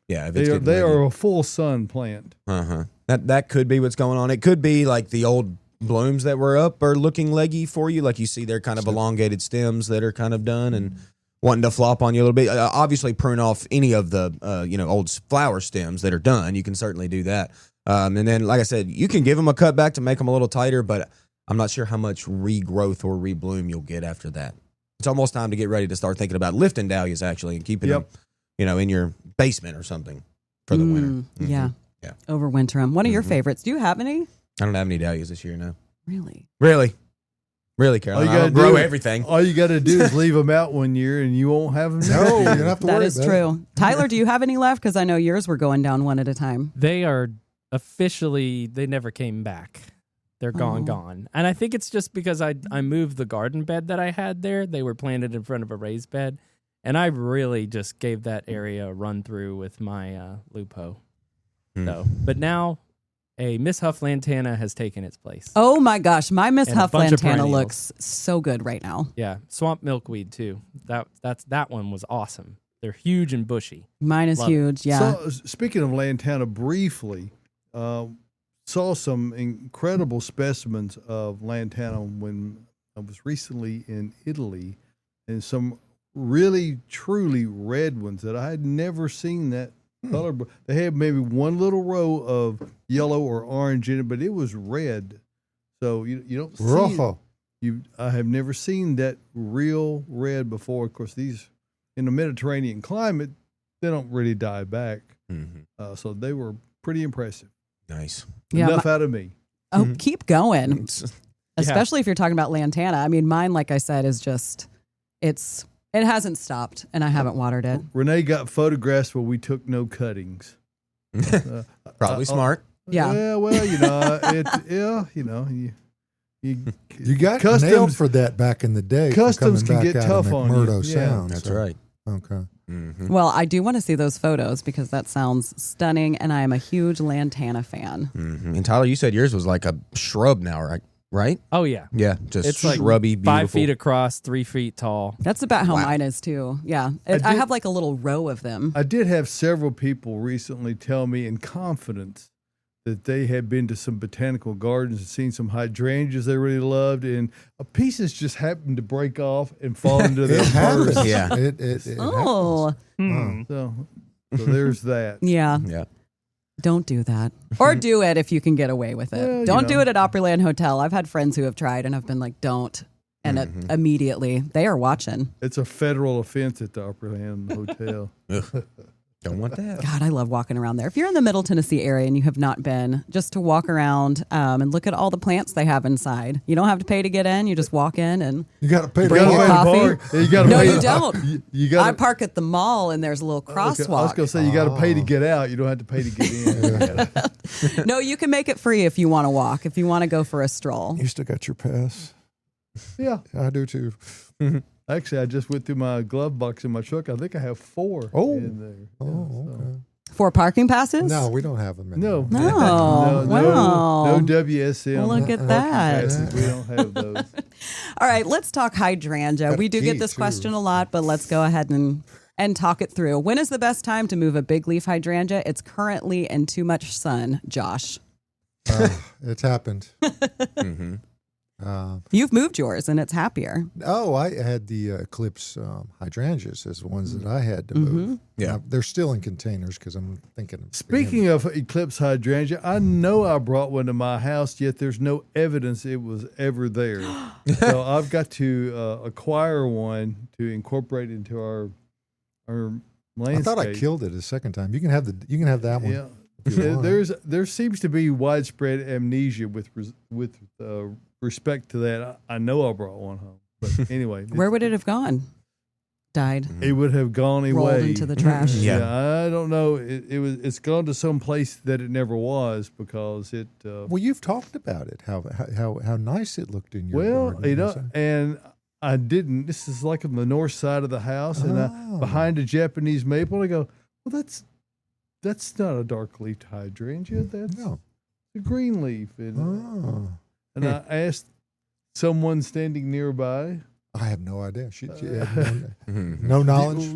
They are a full sun plant. That could be what's going on. It could be like the old blooms that were up are looking leggy for you. Like you see, they're kind of elongated stems that are kind of done and wanting to flop on you a little bit. Obviously, prune off any of the old flower stems that are done. You can certainly do that. And then, like I said, you can give them a cut back to make them a little tighter, but I'm not sure how much regrowth or rebloom you'll get after that. It's almost time to get ready to start thinking about lifting dahlias, actually, and keeping them, in your basement or something for the winter. Yeah. Overwinter them. One of your favorites. Do you have any? I don't have any dahlias this year, no. Really, Carolyn. I don't grow everything. All you got to do is leave them out one year, and you won't have them. No, you don't have to worry. That is true. Tyler, do you have any left? Because I know yours were going down one at a time. They are officially, they never came back. They're gone. And I think it's just because I moved the garden bed that I had there. They were planted in front of a raised bed. And I really just gave that area a run through with my Lupo. So, but now a Miss Huff Lantana has taken its place. Oh my gosh, my Miss Huff Lantana looks so good right now. Yeah, swamp milkweed too. That one was awesome. They're huge and bushy. Mine is huge. Yeah. So, speaking of Lantana, briefly, saw some incredible specimens of Lantana when I was recently in Italy, and some really truly red ones that I had never seen that color. They had maybe one little row of yellow or orange in it, but it was red. So you don't see Rojo. I have never seen that real red before. Of course, these in the Mediterranean climate, they don't really die back. So they were pretty impressive. Nice. Enough out of me. Oh, keep going. Especially if you're talking about Lantana. I mean, mine, like I said, is just it hasn't stopped, and I haven't watered it. Renee got photographs where we took no cuttings. Probably smart. Yeah. Well, you got nailed for that back in the day. Customs can get tough on you. Sound, That's right. Okay. Well, I do want to see those photos because that sounds stunning, and I am a huge Lantana fan. And Tyler, you said yours was like a shrub now, right? Oh, yeah. Yeah, just it's shrubby, like beautiful. 5 feet across, 3 feet tall. That's about how mine is, too. Yeah. I have like a little row of them. I did have several people recently tell me in confidence that they had been to some botanical gardens and seen some hydrangeas they really loved, and pieces just happened to break off and fall into their purse. Yeah. It happens. So there's that. Yeah. Don't do that. Or do it if you can get away with it. Well, don't do it at Opryland Hotel. I've had friends who have tried and have been like, don't. And it immediately, they are watching. It's a federal offense at the Opryland Hotel. Don't want that. God, I love walking around there. If you're in the Middle Tennessee area and you have not been, just to walk around and look at all the plants they have inside. You don't have to pay to get in. You just walk in and You got to pay bring your coffee. You gotta No, pay. you don't. You got. I park at the mall and there's a little crosswalk. I was going to say you got to pay to get out. You don't have to pay to get in. No, you can make it free if you want to walk, if you want to go for a stroll. You still got your pass? Yeah. I do too. Actually, I just went through my glove box in my truck. I think I have 4 in there. Oh, Yeah, okay. 4 parking passes? No, we don't have them No. No. Wow. No WSM. Look at that. passes. We don't have those. All right, let's talk hydrangea. Got We a do get key, this too. question a lot, but let's go ahead and talk it through. When is the best time to move a big leaf hydrangea? It's currently in too much sun, Josh. It's happened. Mm-hmm. You've moved yours and it's happier. I had the Eclipse hydrangeas as the ones that I had to move. Yeah. They're still in containers because I'm thinking. Speaking of Eclipse hydrangea, I know I brought one to my house, yet there's no evidence it was ever there. So I've got to acquire one to incorporate into our I landscape. thought I killed it a second time. You can have that one. Yeah. if you want. There seems to be widespread amnesia with respect to that. I know I brought one home, but anyway, Where would it have gone? Died. it would have gone away. Rolled into the trash. Yeah. I don't know. It's gone to some place that it never was because it. Well, you've talked about it. How nice it looked in your Well, garden. and I didn't. This is like on the north side of the house, and behind a Japanese maple. I go, well, that's not a dark leafed hydrangea. That's a green leaf. And I asked someone standing nearby. I have no idea. She had no knowledge.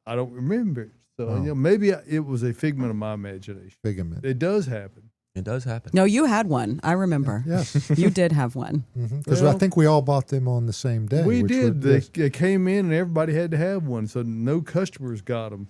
I don't remember. So maybe it was a figment of my imagination. Figment. It does happen. It does happen. No, you had one. I remember. Yes. You did have one. Because I think we all bought them on the same day. We which did. was- They came in and everybody had to have one, so no customers got them.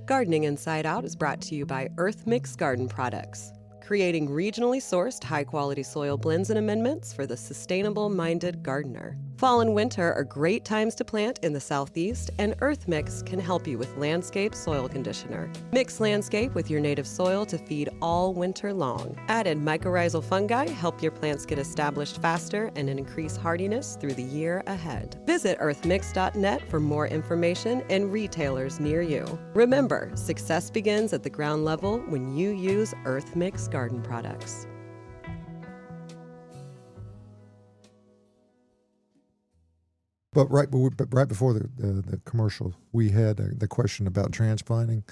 Gardening Inside Out is brought to you by Earth Mix Garden Products, creating regionally sourced high-quality soil blends and amendments for the sustainable-minded gardener. Fall and winter are great times to plant in the Southeast, and Earth Mix can help you with Landscape Soil Conditioner. Mix Landscape with your native soil to feed all winter long. Added mycorrhizal fungi help your plants get established faster and increase hardiness through the year ahead. Visit earthmix.net for more information and retailers near you. Remember, success begins at the ground level when you use Earth Mix Garden Products. But right before the commercial, we had the question about transplanting.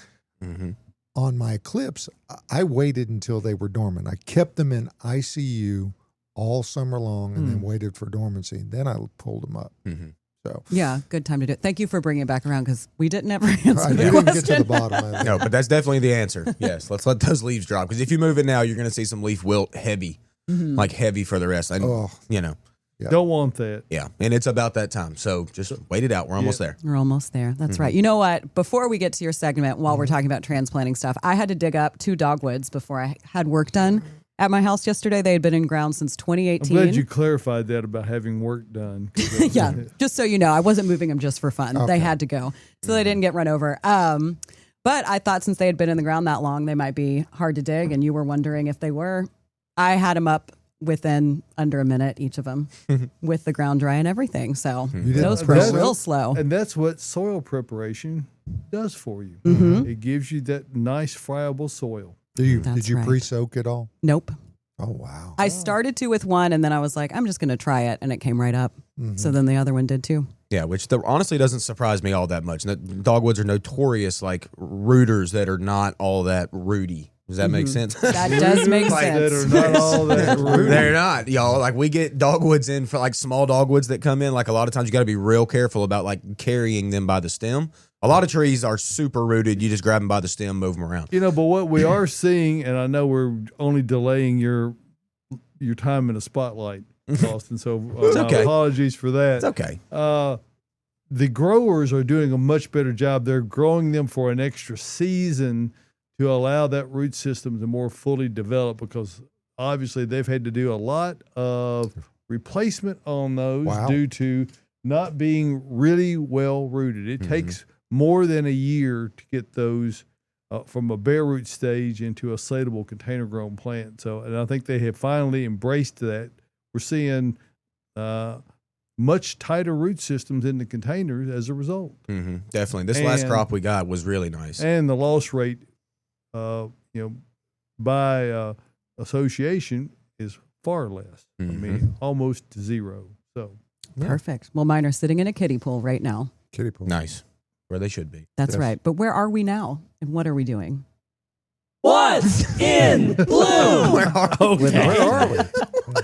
Mm-hmm. On my Eclipse, I waited until they were dormant. I kept them in ICU all summer long and then waited for dormancy. Then I pulled them up. Mm-hmm. So Yeah, good time to do it. Thank you for bringing it back around because we didn't ever answer we the didn't question. get to the bottom of it. No, but that's definitely the answer. Yes, let's let those leaves drop because if you move it now, you're going to see some leaf wilt heavy, like heavy for the rest. And Yeah. Don't want that. yeah, and it's about that time. So just wait it out. We're almost there. We're almost there. That's right. You know what? Before we get to your segment, while we're talking about transplanting stuff, I had to dig up 2 dogwoods before I had work done at my house yesterday. They had been in ground since I'm 2018. glad you clarified that about having work done. Yeah, just so you know, I wasn't moving them just for fun. They had to go, so they didn't get run over. But I thought since they had been in the ground that long, they might be hard to dig, and you were wondering if they were. I had them up within under a minute, each of them, with the ground dry and everything. So those were press real it? slow. And that's what soil preparation does for you. It gives you that nice friable soil. Did you right. pre-soak it all? Nope. Oh, wow. I started to with one, and then I was like, I'm just going to try it, and it came right up. So then the other one did too. Yeah, which honestly doesn't surprise me all that much. Dogwoods are notorious like rooters that are not all that rooty. Does that make sense? That does make That sense. are not all that rude. They're not, y'all. Like we get dogwoods in for like small dogwoods that come in. Like a lot of times you got to be real careful about like carrying them by the stem. A lot of trees are super rooted. You just grab them by the stem, move them around. But what we are seeing, and I know we're only delaying your time in the spotlight, Austin. So my okay. apologies for that. It's okay. The growers are doing a much better job. They're growing them for an extra season to allow that root system to more fully develop because obviously they've had to do a lot of replacement on those due to not being really well rooted. It takes more than a year to get those from a bare root stage into a saleable container grown plant. So, and I think they have finally embraced that. We're seeing much tighter root systems in the containers as a result. Mm-hmm. Definitely. This last crop we got was really nice. And the loss rate, by association is far less. I mean, almost zero. So Perfect. Well, mine are sitting in a kiddie pool right now. Kiddie pool. Nice. Where they should be. That's right. But where are we now? And what are we doing? What's in bloom? Where are we? Okay. Where are we?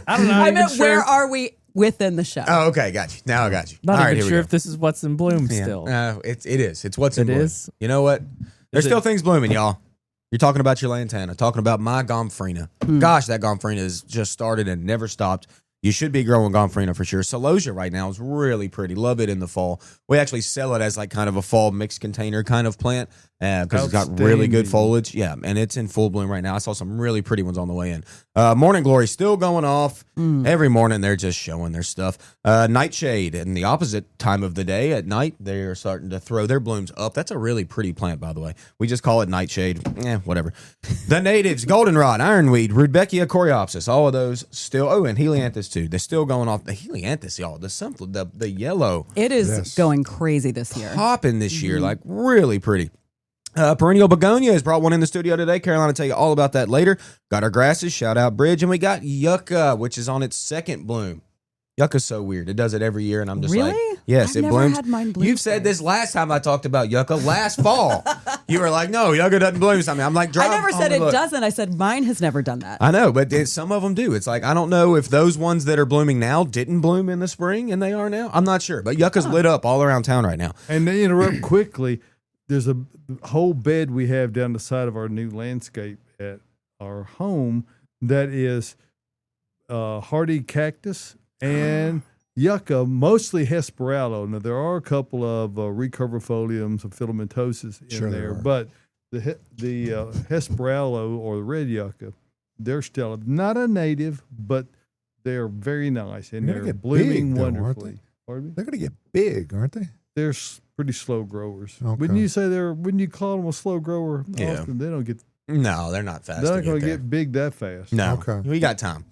I don't know. I meant, where are we within the show? Oh, okay. Got you. Now I got you. Not All right, even here sure we if this is what's in bloom go. still. It is. It's what's in It bloom. is? You know what? There's Is still it- things blooming, y'all. You're talking about your lantana, talking about my gomphrena. Gosh, that gomphrena has just started and never stopped. You should be growing gomphrena for sure. Celosia right now is really pretty. Love it in the fall. We actually sell it as like kind of a fall mixed container kind of plant because it's got really good Outstanding. foliage. Yeah, and it's in full bloom right now. I saw some really pretty ones on the way in. Morning Glory still going off. Every morning they're just showing their stuff. Nightshade in the opposite time of the day at night, they're starting to throw their blooms up. That's a really pretty plant, by the way. We just call it nightshade. Whatever. The natives, goldenrod, ironweed, Rudbeckia coreopsis, all of those still. Oh, and helianthus too. They're still going off. The helianthus, y'all. The yellow It is Yes. going crazy this year. popping this year, like really pretty. Perennial begonia has brought one in the studio today. Caroline will tell you all about that later. Got our grasses, shout out Bridge, and we got yucca, which is on its second bloom. Yucca's so weird. It does it every year, and I'm just like, Really? yes, I've it never blooms. had mine bloom You've said first. this last time I talked about yucca last fall. You were like, no, yucca doesn't bloom something. I'm like, I drive never on said the it look. doesn't. I said mine has never done that. I know, but some of them do. It's like, I don't know if those ones that are blooming now didn't bloom in the spring and they are now. I'm not sure, but yucca's lit up all around town right now. And to interrupt quickly, there's a whole bed we have down the side of our new landscape at our home that is hardy cactus and yucca, mostly Hesperalo. Now, there are a couple of recoverfoliums and filamentoses in Sure there there, are. but the Hesperalo or the red yucca, they're still not a native, but they're very nice and They're gonna they're get blooming big, though, aren't they? wonderfully. Pardon me? They're going to get big, aren't they? They're pretty slow growers. Okay. Wouldn't you call them a slow grower? Yeah. Often they don't get. No, they're not fast. They're to not going to there. get big that fast. No, Okay. we got time.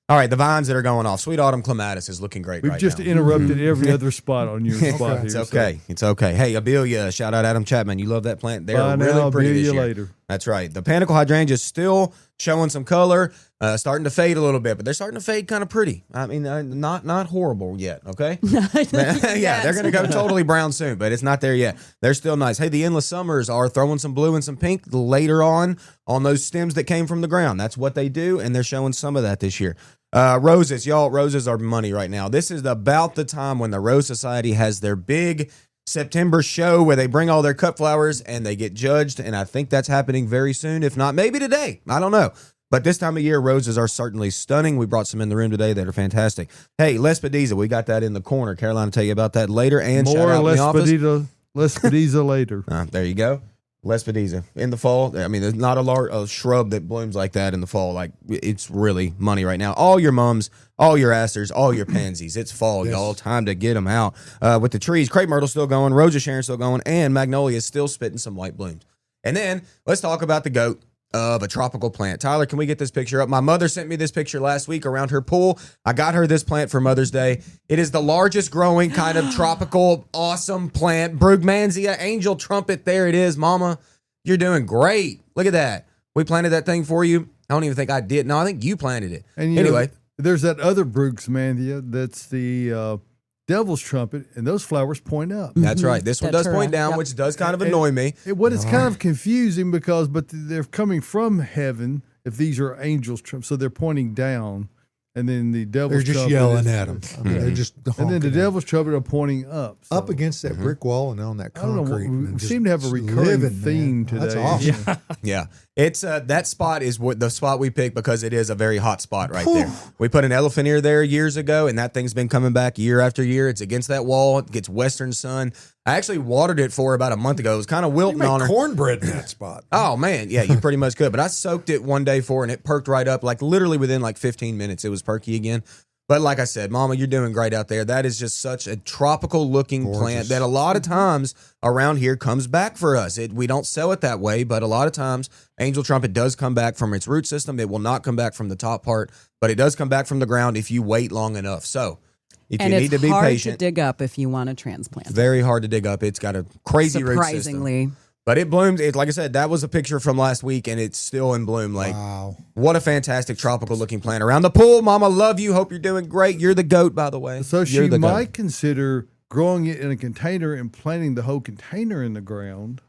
All right, the vines that are going off. Sweet autumn clematis is looking great We've right just now. interrupted every other spot on your spot here. It's so okay. It's okay. Hey, Abelia, shout out Adam Chapman. You love that plant. They're Bye really now. pretty See this you year. later. That's right. The panicle hydrangea is still showing some color, starting to fade a little bit, but they're starting to fade kind of pretty. I mean, not horrible yet. Okay. Yeah, they're gonna go totally brown soon, but it's not there yet. They're still nice. Hey, the endless summers are throwing some blue and some pink later on those stems that came from the ground. That's what they do, and they're showing some of that this year. Roses, y'all. Roses are money right now. This is about the time when the Rose Society has their big September show where they bring all their cut flowers and they get judged, and I think that's happening very soon. If not, maybe today. I don't know. But this time of year, roses are certainly stunning. We brought some in the room today that are fantastic. Hey, Lespedeza, we got that in the corner. Caroline will tell you about that later. And shout More out in the office. Lespedeza later. There you go. Lespedeza in the fall. I mean, there's not a shrub that blooms like that in the fall. Like, it's really money right now. All your mums, all your asters, all your pansies. It's fall, y'all. Time to get them out. With the trees, crepe myrtle still going, roses Sharon still going, and magnolia is still spitting some white blooms. And then let's talk about the goat of a tropical plant. Tyler, can we get this picture up? My mother sent me this picture last week around her pool. I got her this plant for Mother's Day. It is the largest growing kind of tropical, awesome plant. Brugmansia, angel trumpet. There it is, mama. You're doing great. Look at that. We planted that thing for you. I don't even think I did. No, I think you planted it. And Anyway. there's that other Brugmansia that's the devil's trumpet, and those flowers point up. That's right. This one does Datura, point down, yep. which does kind of annoy me. What is kind of confusing but they're coming from heaven if these are angels' trumpets, so they're pointing down, and then the devil's They're just trumpet yelling is- at them. They're just and then honking the at 'em. devil's trumpet are pointing up. So. up against that brick wall and on that I don't know. concrete. We and just seem to have a recurring living, theme man. That's today. awesome. Yeah. It's that spot is what the spot we picked because it is a very hot spot right there. We put an elephant ear there years ago, and that thing's been coming back year after year. It's against that wall. It gets western sun. I actually watered it for about a month ago. It was kind of You wilting on make her. cornbread in that spot. Oh man, yeah, you pretty much could. But I soaked it one day for, and it perked right up, like literally within like 15 minutes, it was perky again. But like I said, Mama, you're doing great out there. That is just such a tropical looking plant that a lot of times around here comes back for us. We don't sell it that way, but a lot of times angel trumpet does come back from its root system. It will not come back from the top part, but it does come back from the ground if you wait long enough. So if you need to be patient. And it's hard to dig up if you want to transplant. It's very hard to dig up. It's got a crazy root system. Surprisingly. But it blooms. Like I said, that was a picture from last week, and it's still in bloom. Like, Wow. What a fantastic tropical-looking plant. Around the pool, Mama, love you. Hope you're doing great. You're the goat, by the way. So You're she the might goat. consider growing it in a container and planting the whole container in the ground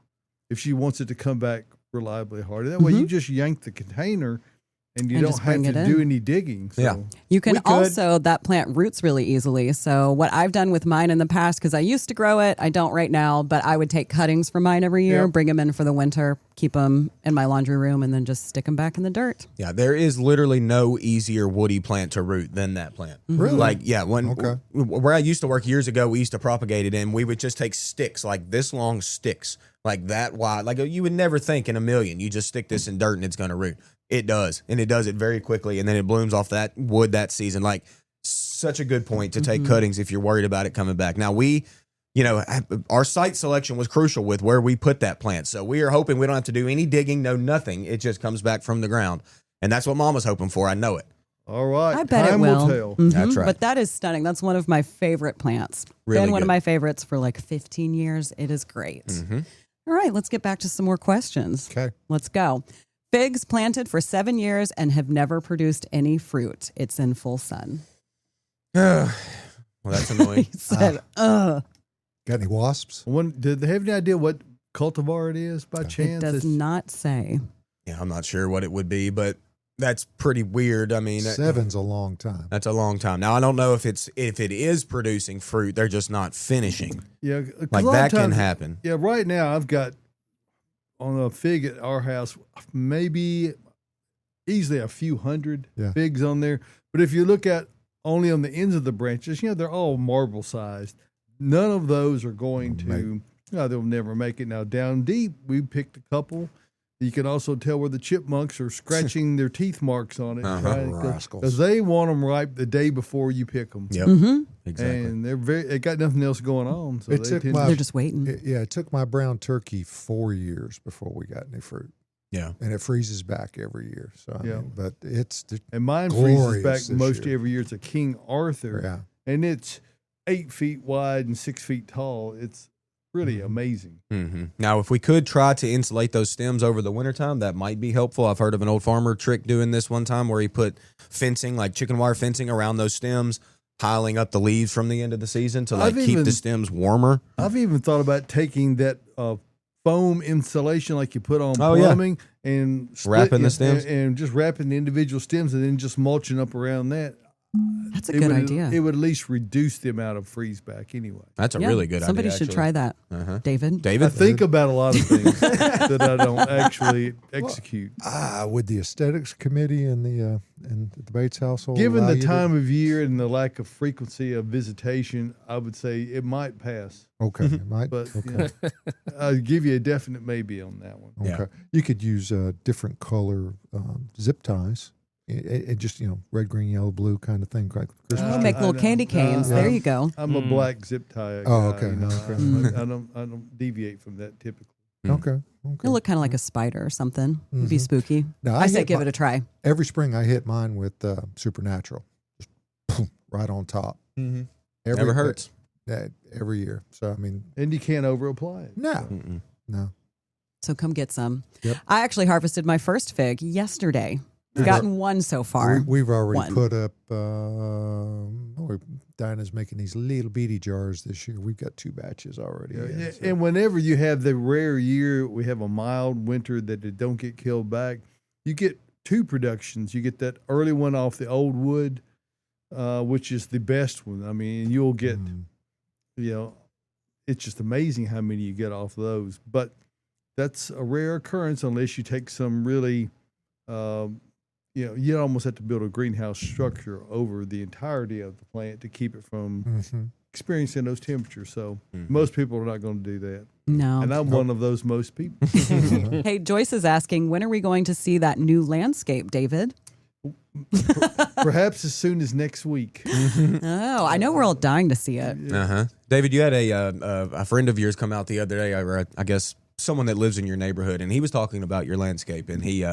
if she wants it to come back reliably hard. That way you just yank the container and you And don't just have bring to it do in. any digging. So. Yeah. You can We could. also, that plant roots really easily. So what I've done with mine in the past, because I used to grow it, I don't right now, but I would take cuttings from mine every year, Yep. bring them in for the winter, keep them in my laundry room, and then just stick them back in the dirt. Yeah, there is literally no easier woody plant to root than that plant. Really? Like, yeah, Okay. where I used to work years ago, we used to propagate it, and we would just take sticks, like this long sticks, like that wide. Like you would never think in a million, you just stick this in dirt and it's going to root. It does, and it does it very quickly, and then it blooms off that wood that season. Like, such a good point to take cuttings if you're worried about it coming back. Now, our site selection was crucial with where we put that plant. So we are hoping we don't have to do any digging, no nothing. It just comes back from the ground. And that's what Mama's hoping for. I know it. All right. I bet Time it will. tell. That's right. But that is stunning. That's one of my favorite plants. Really Been one of good. my favorites for like 15 years. It is great. All right, let's get back to some more questions. Okay. Let's go. Figs planted for 7 years and have never produced any fruit. It's in full sun. Well, that's annoying. He said, ugh. Got any wasps? Did they have any idea what cultivar it is by It chance? does not say. Yeah, I'm not sure what it would be, but that's pretty weird. I mean, 7's a long time. that's a long time. Now, I don't know if it is producing fruit, they're just not finishing. Yeah, 'cause Like a lot of that can times- happen. Yeah, right now I've got on a fig at our house maybe easily a few hundred Yeah. figs on there. But if you look at only on the ends of the branches, they're all marble sized. None of those are going to. They'll never make it. Now down deep, we picked a couple. You can also tell where the chipmunks are scratching their teeth marks on it, Rascals. because they want them ripe the day before you pick them. Yep, exactly. And they got nothing else going on, so It they took tend my- to They're just waiting. It took my brown turkey 4 years before we got any fruit. Yeah. And it freezes back every year. So, I Yeah. mean, but it's, And mine freezes glorious back this most year. every year. It's a King Arthur, yeah. and it's 8 feet wide and 6 feet tall. It's really amazing. Now, if we could try to insulate those stems over the wintertime, that might be helpful. I've heard of an old farmer trick doing this one time where he put fencing, like chicken wire fencing around those stems, piling up the leaves from the end of the season to keep the stems warmer. I've even thought about taking that foam insulation like you put on Oh, yeah. plumbing and Wrapping the stems? and just wrapping the individual stems and then just mulching up around that. That's a good idea. It would at least reduce the amount of freeze back anyway. That's a Yeah, really good Somebody idea. should actually. try that. David? I David? think about a lot of things that I don't actually execute. Would the aesthetics committee in the Bates household, Given allow the you to- time of year and the lack of frequency of visitation, I would say it might pass. Okay, it might. But Okay. I'll give you a definite maybe on that one. Yeah. Okay. You could use different color zip ties. It just, red, green, yellow, blue kind of thing. Like Christmas We'll tree. make I little know. candy canes. There you go. I'm a black zip tie. Oh, guy, okay. I don't deviate from that typically. Okay. It'll look kind of like a spider or something. It'd be spooky. Now, I say hit give my- it a try. Every spring I hit mine with Supernatural. Just boom, right on top. Never hurts. Every year. So, I mean, And you can't over apply it. no. So come get some. Yep. I actually harvested my first fig yesterday. I've gotten one so far. We've already One. put up, Dinah's making these little bitty jars this year. We've got 2 batches already. in, so- And whenever you have the rare year, we have a mild winter that it don't get killed back, you get 2 productions. You get that early one off the old wood, which is the best one. I mean, you'll get, it's just amazing how many you get off those. But that's a rare occurrence unless you take some really, you almost have to build a greenhouse structure over the entirety of the plant to keep it from experiencing those temperatures. So most people are not going to do that. No. And I'm one of those most people. Hey, Joyce is asking, when are we going to see that new landscape, David? Perhaps as soon as next week. Oh, I know we're all dying to see it. David, you had a friend of yours come out the other day, or I guess someone that lives in your neighborhood, and he was talking about your landscape, and he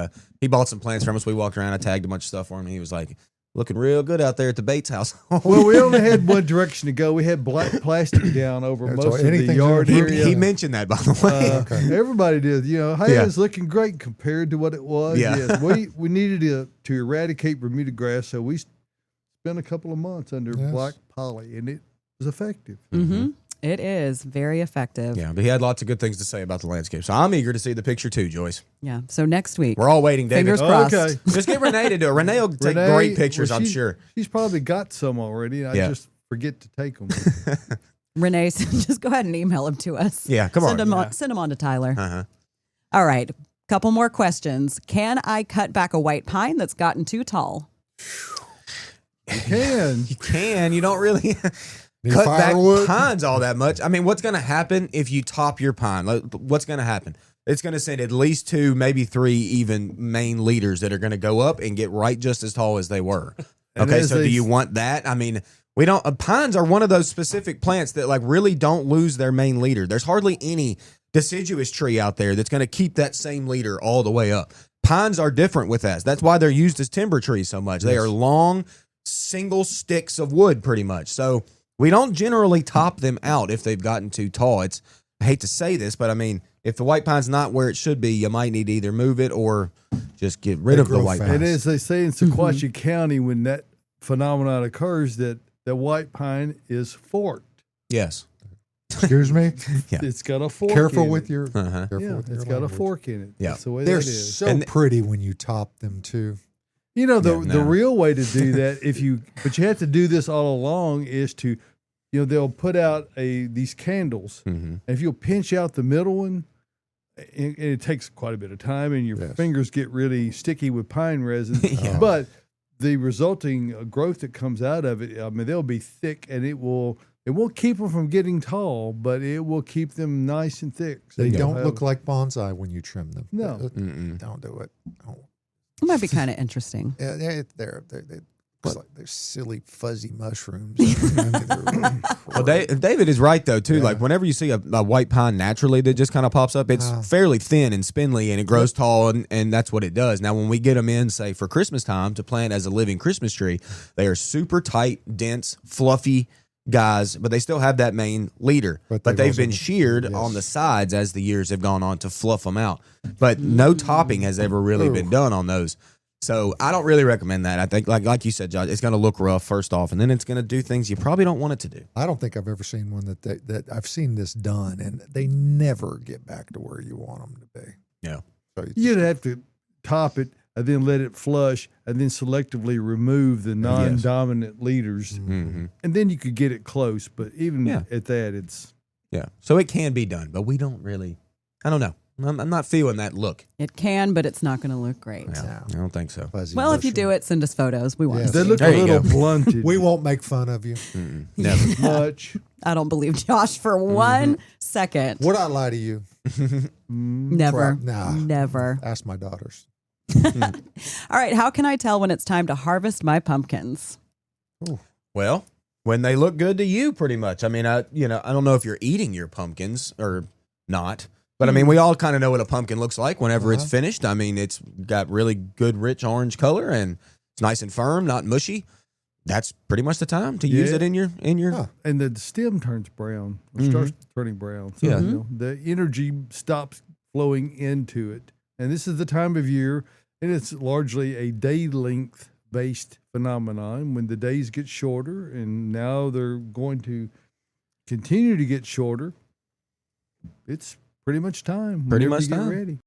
bought some plants from us. We walked around, I tagged a bunch of stuff for him, and he was like, looking real good out there at the Bates house. Well, we only had one direction to go. We had black plastic down over That's most all- of the anything's yard in- area. He mentioned that, by the way. Everybody did. Hey, Yeah. it's looking great compared to what it was. Yeah. Yes, we needed to eradicate Bermuda grass, so we spent a couple of months under Yes. black poly, and it was effective. Mm-hmm. It is very effective. Yeah, but he had lots of good things to say about the landscape. So I'm eager to see the picture too, Joyce. Yeah. So next week, We're all waiting, David. fingers crossed. Okay. Just get Renee to do it. Renee will take Renee, great pictures, well, I'm sure. She's probably got some already. I Yeah. just forget to take them. Renee, just go ahead and email them to us. Yeah, come send on. Them send them on to Tyler. Uh-huh. All right. Couple more questions. Can I cut back a white pine that's gotten too tall? You can. You can. You don't really Need cut back firewood? pines all that much. I mean, what's going to happen if you top your pine? Like, what's going to happen? It's going to send at least 2, maybe 3 even main leaders that are going to go up and get right just as tall as they were. And Okay, as so they- do you want that? I mean, we don't. Pines are one of those specific plants that like really don't lose their main leader. There's hardly any deciduous tree out there that's going to keep that same leader all the way up. Pines are different with that. That's why they're used as timber trees so much. They are long, single sticks of wood, pretty much. So we don't generally top them out if they've gotten too tall. I hate to say this, but I mean, if the white pine's not where it should be, you might need to either move it or just get rid They of the grow white fast. pine. And as they say in Sequatchie County, when that phenomenon occurs, that the white pine is forked. Yes. Excuse me. Yeah. It's got a fork. Careful in with it. your. Uh-huh. Careful Yeah, with your it's got a language. fork in it. Yeah. That's the way They're that is. so And- pretty when you top them too. You know, the Yeah, no. real way to do that, but you have to do this all along, is to, they'll put out these candles. Mhm. And if you'll pinch out the middle one, and it takes quite a bit of time, and your Yes. fingers get really sticky with pine resin. Yeah. But the resulting growth that comes out of it, I mean, they'll be thick, and it won't keep them from getting tall, but it will keep them nice and thick. So They you'll don't have- look like bonsai when you trim them. No. Mm-mm. Don't do it. Don't. It might be kind of interesting. Yeah, they're silly fuzzy mushrooms. I mean, they're Well, crazy. David is right though too. Yeah. Like whenever you see a white pine naturally that just kind of pops up, it's fairly thin and spindly, and it grows tall, and that's what it does. Now, when we get them in, say for Christmas time to plant as a living Christmas tree, they are super tight, dense, fluffy guys, but they still have that main leader. But But they've they've been also- sheared yes. on the sides as the years have gone on to fluff them out. But no topping has ever really been done on those. So I don't really recommend that. I think, like you said, Josh, it's going to look rough first off, and then it's going to do things you probably don't want it to do. I don't think I've ever seen one that I've seen this done, and they never get back to where you want them to be. Yeah. So You'd have to top it and then let it flush and then selectively remove the non-dominant leaders. Mm-hmm. And then you could get it close. But even at that, it's... Yeah. So it can be done, but we don't really. I don't know. I'm not feeling that look. It can, but it's not going to look great. Yeah, I don't think so. fuzzy Well, if you mushroom. do it, send us photos. We want Yes. to They see. look There a you little go. blunted. we won't make fun of you. Never. much. I don't believe Josh for 1 second. Would I lie to you? Never. Crap, nah. Never. Ask my daughters. All right. How can I tell when it's time to harvest my pumpkins? Well, when they look good to you, pretty much. I mean, I don't know if you're eating your pumpkins or not, but I mean, we all kind of know what a pumpkin looks like whenever it's finished. I mean, it's got really good, rich orange color, and it's nice and firm, not mushy. That's pretty much the time to use Yeah. it in your. Huh. And the stem turns brown, or starts turning brown. So, Yeah. the energy stops flowing into it. And this is the time of year, and it's largely a day length based phenomenon when the days get shorter, and now they're going to continue to get shorter. It's pretty much time. Pretty whenever much you get time. ready.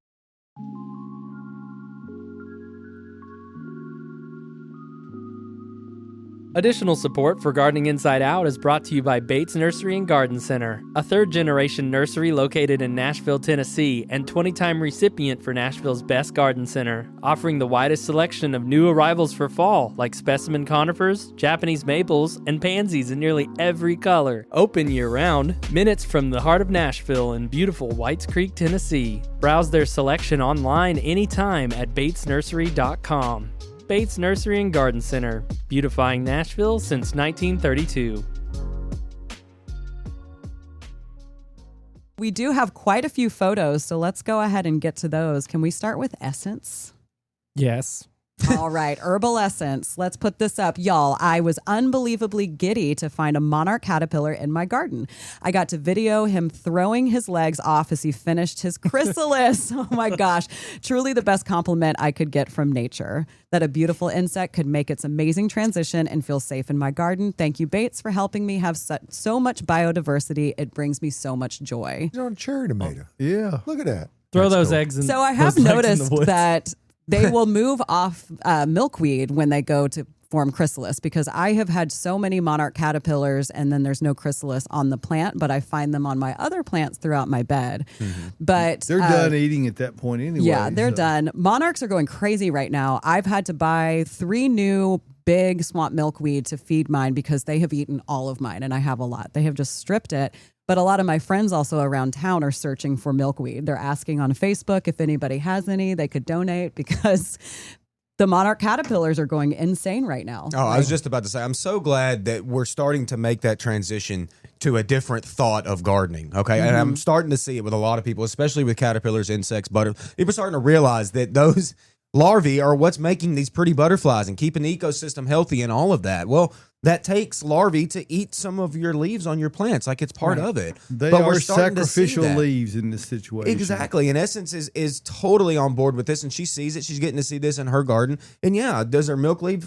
Additional support for Gardening Inside Out is brought to you by Bates Nursery and Garden Center, a third-generation nursery located in Nashville, Tennessee, and 20-time recipient for Nashville's Best Garden Center, offering the widest selection of new arrivals for fall, like specimen conifers, Japanese maples, and pansies in nearly every color. Open year-round, minutes from the heart of Nashville in beautiful Whites Creek, Tennessee. Browse their selection online anytime at batesnursery.com. Bates Nursery and Garden Center, beautifying Nashville since 1932. We do have quite a few photos, so let's go ahead and get to those. Can we start with Essence? Yes. All right, Herbal Essence. Let's put this up. Y'all, I was unbelievably giddy to find a monarch caterpillar in my garden. I got to video him throwing his legs off as he finished his chrysalis. Oh my gosh, truly the best compliment I could get from nature. That a beautiful insect could make its amazing transition and feel safe in my garden. Thank you, Bates, for helping me have so much biodiversity. It brings me so much joy. He's on cherry tomato. Yeah. Look at that. Throw That's those cool. eggs in. So I have those legs in the noticed woods. that they will move off milkweed when they go to form chrysalis, because I have had so many monarch caterpillars and then there's no chrysalis on the plant, but I find them on my other plants throughout my bed. But They're done eating at that point anyway. yeah, they're so. done. Monarchs are going crazy right now. I've had to buy 3 new big swamp milkweed to feed mine because they have eaten all of mine, and I have a lot. They have just stripped it. But a lot of my friends also around town are searching for milkweed. They're asking on Facebook if anybody has any they could donate, because the monarch caterpillars are going insane right now. Oh, I was just about to say, I'm so glad that we're starting to make that transition to a different thought of gardening. Okay. And I'm starting to see it with a lot of people, especially with caterpillars, insects, people are starting to realize that those larvae are what's making these pretty butterflies and keeping the ecosystem healthy and all of that. Well, that takes larvae to eat some of your leaves on your plants, like it's part of it. They But are we're starting to see sacrificial that. leaves in this situation. Exactly. And Essence is totally on board with this, and she sees it. She's getting to see this in her garden. And yeah, does her milkweed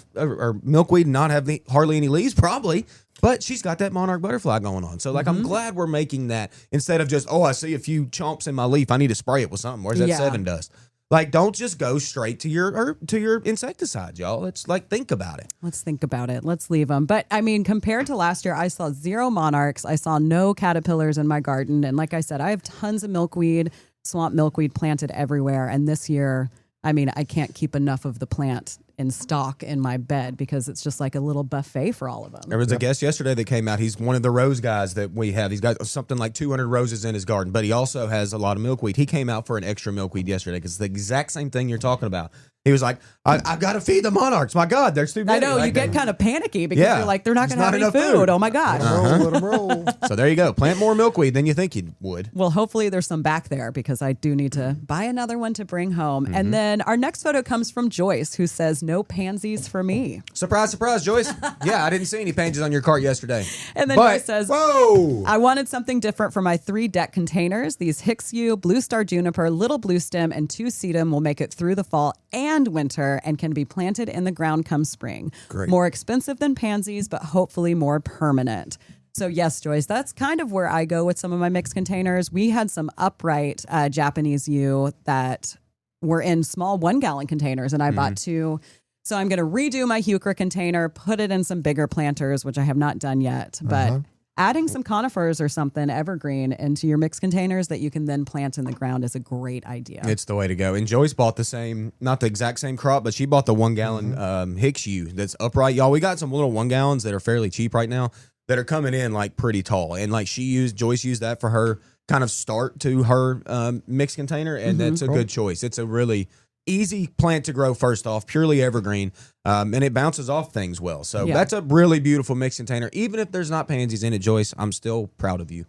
not have hardly any leaves? Probably. But she's got that monarch butterfly going on. So, like, I'm glad we're making that instead of just, I see a few chomps in my leaf, I need to spray it with something. Where's that 7 dust? Like, don't just go straight to your insecticides, y'all. Let's think about it. Let's think about it. Let's leave them. But I mean, compared to last year, I saw 0 monarchs. I saw no caterpillars in my garden. And like I said, I have tons of milkweed, swamp milkweed planted everywhere. And this year, I mean, I can't keep enough of the plant in stock in my bed because it's just like a little buffet for all of them. There was a guest yesterday that came out. He's one of the rose guys that we have. He's got something like 200 roses in his garden, but he also has a lot of milkweed. He came out for an extra milkweed yesterday because it's the exact same thing you're talking about. He was like, I've got to feed the monarchs. My God, there's too I many. know, Like, you get kind of panicky because Yeah. you're like, they're not There's going to have not any enough food. food. Oh my gosh. Let them roll. So there you go. Plant more milkweed than you think you would. Well, hopefully there's some back there because I do need to buy another one to bring home. And then our next photo comes from Joyce, who says, no pansies for me. Surprise, surprise, Joyce. Yeah, I didn't see any pansies on your cart yesterday. And then But- Joyce says, whoa. I wanted something different for my 3 deck containers. These Hicksue, Blue Star Juniper, Little Blue Stem, and 2 Sedum will make it through the fall and winter and can be planted in the ground come spring. Great. More expensive than pansies, but hopefully more permanent. So yes, Joyce, that's kind of where I go with some of my mixed containers. We had some upright Japanese yew that were in small 1-gallon containers, and I bought 2. So I'm going to redo my heuchera container, put it in some bigger planters, which I have not done yet. But adding some conifers or something evergreen into your mixed containers that you can then plant in the ground is a great idea. It's the way to go. And Joyce bought the same, not the exact same crop, but she bought the 1-gallon Hicks yew that's upright. Y'all, we got some little 1-gallons that are fairly cheap right now that are coming in like pretty tall. And like Joyce used that for her kind of start to her mixed container. And that's a good choice. It's a really easy plant to grow first off, purely evergreen, and it bounces off things well. So that's a really beautiful mixed container. Even if there's not pansies in it, Joyce, I'm still proud of you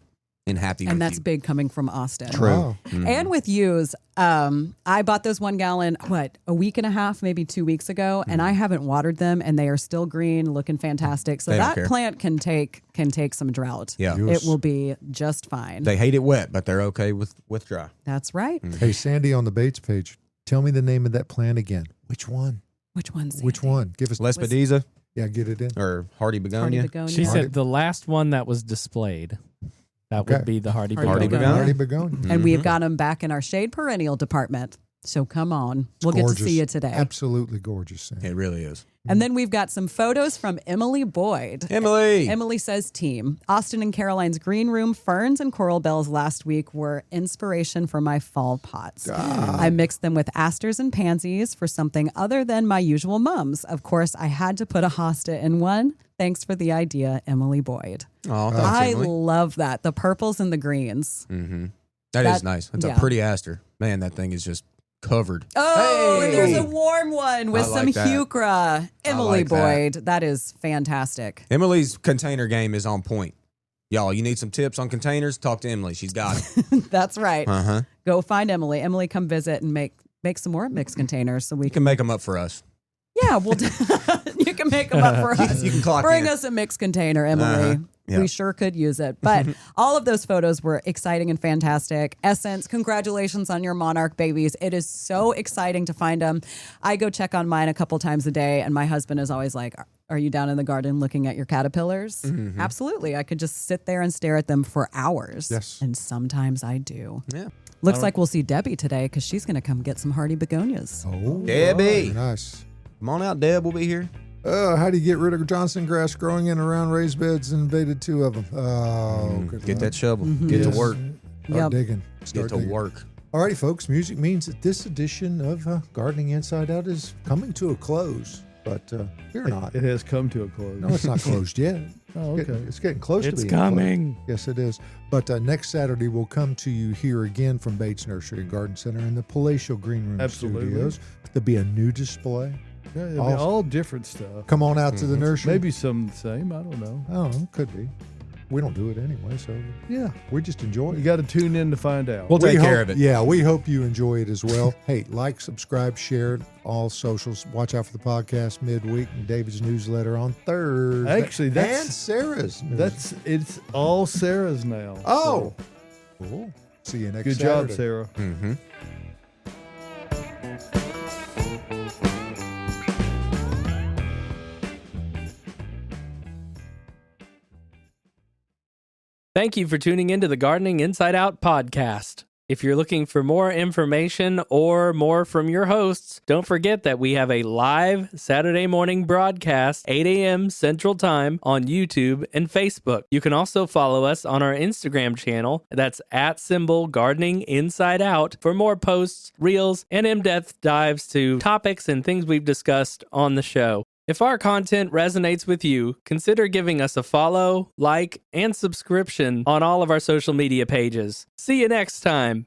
and happy with And that's you. big coming from Austin. True. Wow. And with yews, I bought those 1-gallon, a week and a half, maybe 2 weeks ago, and I haven't watered them, and they are still green, looking fantastic. So They don't that care. plant can take some drought. Yeah. Yes. It will be just fine. They hate it wet, but they're okay with dry. That's right. Hey, Sandy on the Bates page, tell me the name of that plant again. Which one? Which one's Which one? Give us. Lespedeza Yeah, get it in. or Hardy Hardy Begonia? begonia. She said the last one that was displayed. That Okay. would be the Hardy Hardy Begonia. begonia. Hardy begonia. And we've got them back in our shade perennial department. So come on. We'll get to Gorgeous. see you today. Absolutely gorgeous, Sandy. It really is. And then we've got some photos from Emily Boyd. Emily. Emily says, team, Austin and Caroline's green room ferns and coral bells last week were inspiration for my fall pots. I mixed them with asters and pansies for something other than my usual mums. Of course, I had to put a hosta in one. Thanks for the idea, Emily Boyd. Oh, thanks, I Emily. love that. The purples and the greens. That is that- nice. It's yeah. a pretty aster. Man, that thing is just covered. Oh, and there's Hey! a warm one with I some like that. heuchera. Emily like that. Boyd. That is fantastic. Emily's container game is on point. Y'all, you need some tips on containers? Talk to Emily. She's got it. That's right. Uh-huh. Go find Emily. Emily, come visit and make some more mixed containers so we You can make them up for us. Yeah, we'll you can make them up for us. You can clock Bring in. us a mixed container, Emily. Uh-huh. Yeah. We sure could use it. But all of those photos were exciting and fantastic. Essence, congratulations on your Monarch babies. It is so exciting to find them. I go check on mine a couple times a day, and my husband is always like, are you down in the garden looking at your caterpillars? Mm-hmm. Absolutely. I could just sit there and stare at them for hours. Yes. And sometimes I do. Yeah. Looks like we'll see Debbie today because she's going to come get some hardy begonias. Oh, Debbie. very nice. Come on out, Deb. We'll be here. How do you get rid of Johnson grass growing in around raised beds and invaded 2 of them? Oh, good Get luck. that shovel. Get to work. Start Yep. digging. Get Start to digging. work. Alrighty, folks. Music means that this edition of Gardening Inside Out is coming to a close. But fear not. It has come to a close. No, it's not closed yet. Oh, okay. It's getting close to It's being coming. closed. Yes, it is. But next Saturday, we'll come to you here again from Bates Nursery and Garden Center in the Palatial Green Room Absolutely. Studios. There'll be a new display. Yeah, it'll be Awesome. all different stuff. Come on out to the nursery. Maybe some the same. I don't know. I don't know. Could be. We don't do it anyway, so yeah, we just enjoy You it. got to tune in to find out. We'll take We care hope- of it. Yeah, we hope you enjoy it as well. Hey, like, subscribe, share it, all socials. Watch out for the podcast midweek and David's newsletter on Thursday. Actually, that's- and Sarah's. Newsletter. It's all Sarah's now. Oh, so cool. See you next good Saturday. job, Sarah. Mm-hmm. Thank you for tuning into the Gardening Inside Out podcast. If you're looking for more information or more from your hosts, don't forget that we have a live Saturday morning broadcast, 8 a.m. Central Time on YouTube and Facebook. You can also follow us on our Instagram channel. That's @Gardening Inside Out for more posts, reels, and in-depth dives to topics and things we've discussed on the show. If our content resonates with you, consider giving us a follow, like, and subscription on all of our social media pages. See you next time.